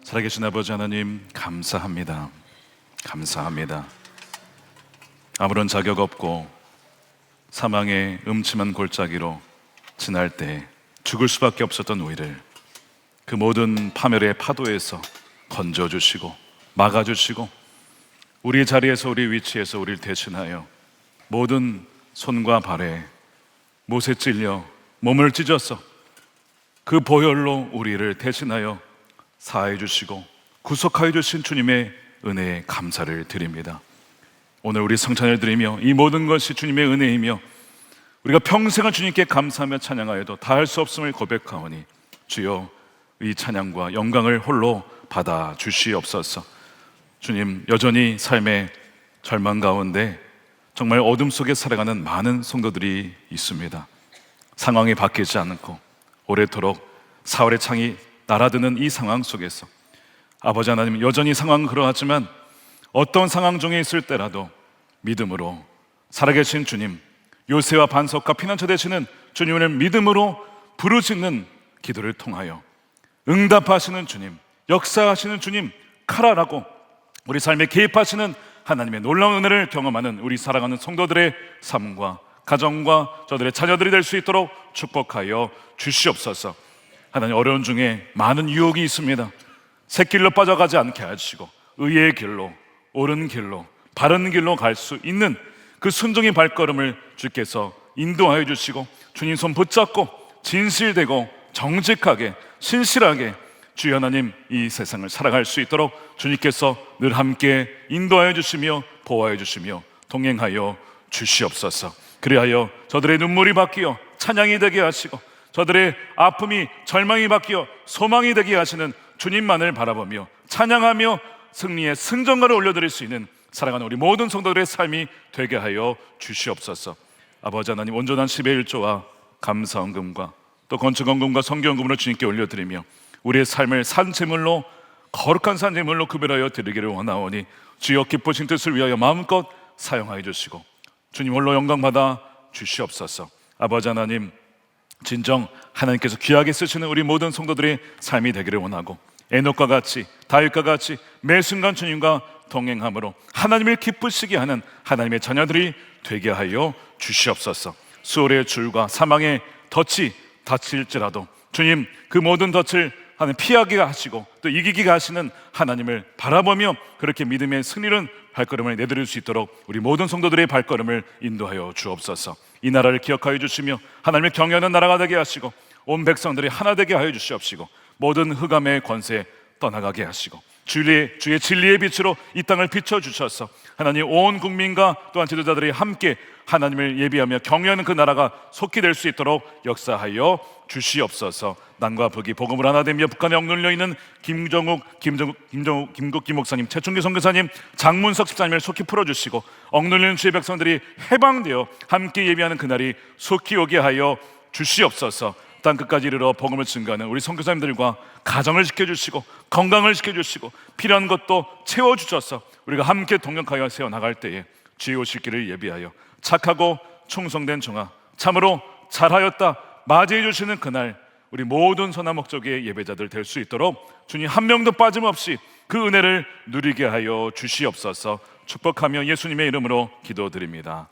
살아계신 아버지 하나님, 감사합니다. 감사합니다. 아무런 자격 없고 사망의 음침한 골짜기로 지날 때 죽을 수밖에 없었던 우리를 그 모든 파멸의 파도에서 건져주시고 막아주시고 우리 자리에서 우리 위치에서 우리를 대신하여 모든 손과 발에 못에 찔려 몸을 찢어서 그 보혈로 우리를 대신하여 사하여 주시고 구속하여 주신 주님의 은혜에 감사를 드립니다. 오늘 우리 성찬을 드리며 이 모든 것이 주님의 은혜이며 우리가 평생을 주님께 감사하며 찬양하여도 다할 수 없음을 고백하오니 주여 이 찬양과 영광을 홀로 받아 주시옵소서. 주님, 여전히 삶의 절망 가운데 정말 어둠 속에 살아가는 많은 성도들이 있습니다. 상황이 바뀌지 않고 오래도록 사울의 창이 날아드는 이 상황 속에서 아버지 하나님, 여전히 상황은 그러하지만 어떤 상황 중에 있을 때라도 믿음으로 살아계신 주님, 요새와 반석과 피난처 되시는 주님을 믿음으로 부르짖는 기도를 통하여 응답하시는 주님, 역사하시는 주님, 칼하라고 우리 삶에 개입하시는 하나님의 놀라운 은혜를 경험하는 우리 사랑하는 성도들의 삶과 가정과 저들의 자녀들이 될 수 있도록 축복하여 주시옵소서. 하나님, 어려운 중에 많은 유혹이 있습니다. 샛길로 빠져가지 않게 하시고 의의 길로, 옳은 길로, 바른 길로 갈 수 있는 그 순종의 발걸음을 주께서 인도하여 주시고 주님 손 붙잡고 진실되고 정직하게 신실하게 주여 하나님 이 세상을 살아갈 수 있도록 주님께서 늘 함께 인도하여 주시며 보호하여 주시며 동행하여 주시옵소서. 그리하여 저들의 눈물이 바뀌어 찬양이 되게 하시고 저들의 아픔이 절망이 바뀌어 소망이 되게 하시는 주님만을 바라보며 찬양하며 승리의 승전가를 올려드릴 수 있는 사랑하는 우리 모든 성도들의 삶이 되게 하여 주시옵소서. 아버지 하나님, 온전한 10의 1조와 감사헌금과 또 건축헌금과 성경헌금으로 주님께 올려드리며 우리의 삶을 산제물로 거룩한 산제물로 구별하여 드리기를 원하오니 주여 기쁘신 뜻을 위하여 마음껏 사용하여 주시고 주님 홀로 영광 받아 주시옵소서. 아버지 하나님, 진정 하나님께서 귀하게 쓰시는 우리 모든 성도들의 삶이 되기를 원하고 에녹과 같이 다윗과 같이 매 순간 주님과 동행함으로 하나님을 기쁘시게 하는 하나님의 자녀들이 되게 하여 주시옵소서. 수월의 줄과 사망의 덫이 닥칠지라도 주님 그 모든 덫을 하나님 피하게 하시고 또 이기게 하시는 하나님을 바라보며 그렇게 믿음의 승리는 발걸음을 내드릴 수 있도록 우리 모든 성도들의 발걸음을 인도하여 주옵소서. 이 나라를 기억하여 주시며 하나님을 경외하는 나라가 되게 하시고 온 백성들이 하나 되게 하여 주시옵시고 모든 흑암의 권세 떠나가게 하시고 주의 진리의 빛으로 이 땅을 비춰주셔서 하나님 온 국민과 또한 지도자들이 함께 하나님을 예비하며 경외하는 그 나라가 속히 될 수 있도록 역사하여 주시옵소서. 남과 북이 복음을 하나 되며 북한에 억눌려 있는 김국 김목사님, 최충기 선교사님, 장문석 집사님을 속히 풀어주시고 억눌리는 주의 백성들이 해방되어 함께 예비하는 그날이 속히 오게 하여 주시옵소서. 땅 끝까지 이르러 복음을 증거하는 우리 선교사님들과 가정을 지켜주시고 건강을 지켜주시고 필요한 것도 채워주셔서 우리가 함께 동역하여 세워나갈 때에 주의 오실 길을 예비하여 착하고 충성된 종아 참으로 잘하였다 맞이해 주시는 그날 우리 모든 선한 목적의 예배자들 될 수 있도록 주님 한 명도 빠짐없이 그 은혜를 누리게 하여 주시옵소서. 축복하며 예수님의 이름으로 기도드립니다.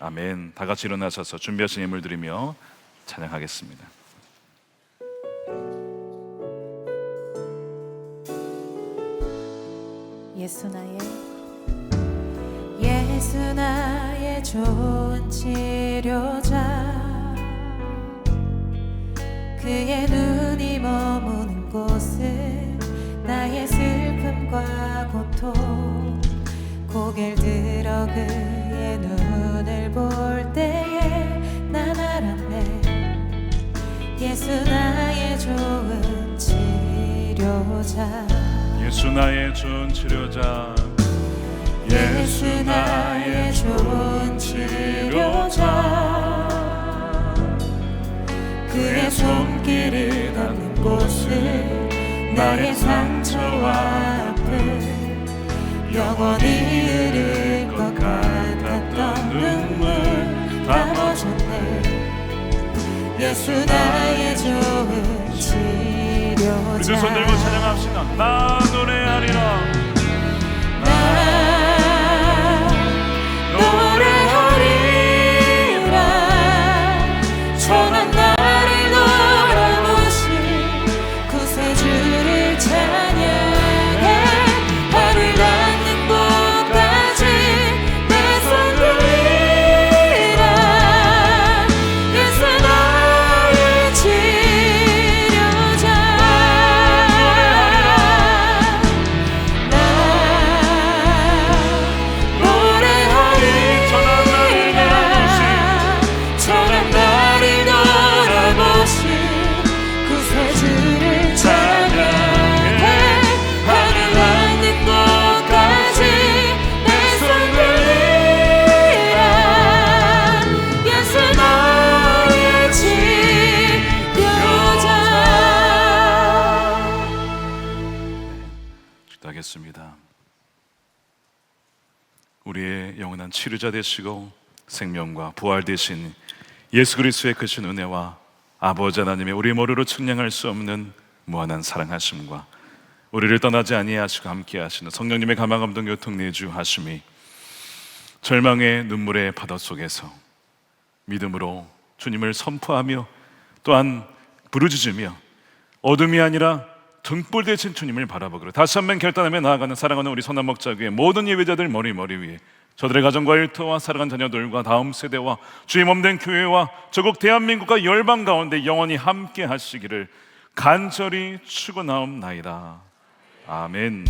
아멘. 다 같이 일어나셔서 준비하신 예물 드리며 찬양하겠습니다. 예수 나의 좋은 치료자 그의 눈이 머무는 곳은 나의 슬픔과 고통 고개를 들어 그의 눈을 볼 때에 난 알았네 예수 나의 좋은 치료자 예수 나의 좋은 치료자 예수 나의 좋은 치료자 그의 손길을 닿는 곳을 나의 상처와 아픔 영원히 흐를 것 같았던 눈물 다 멎었네 예수 나의 좋은 치료자 우리 두 손 들고 찬양합시다. 나 노래하리라. 나 노래하리라 천한 나를 돌아보신 구세주를 찬양해 하늘 닿는 곳까지 내 손 들리라 예수 나의 치료자 나 노래하리라 천한 나를 돌아보신 구세주를 찬양해 하늘 닿는 곳까지 내 손 들리라 예수 나의 치료자 기도하겠습니다. 우리의 영원한 치료자 되시고 생명과 부활 되신 예수 그리스도의 크신 은혜와 아버지 하나님의 우리 모두로 측량할 수 없는 무한한 사랑하심과 우리를 떠나지 아니하시고 함께하시는 성령님의 가망 감동 교통 내주하심이 절망의 눈물의 바다 속에서 믿음으로 주님을 선포하며 또한 부르짖으며 어둠이 아니라 등불 대신 주님을 바라보기로 다시 한번 결단하며 나아가는 사랑하는 우리 선한목자교회 모든 예배자들 머리 위에 저들의 가정과 일터와 사랑하는 자녀들과 다음 세대와 주의 몸된 교회와 저국 대한민국과 열방 가운데 영원히 함께 하시기를 간절히 축원하옵나이다. 아멘.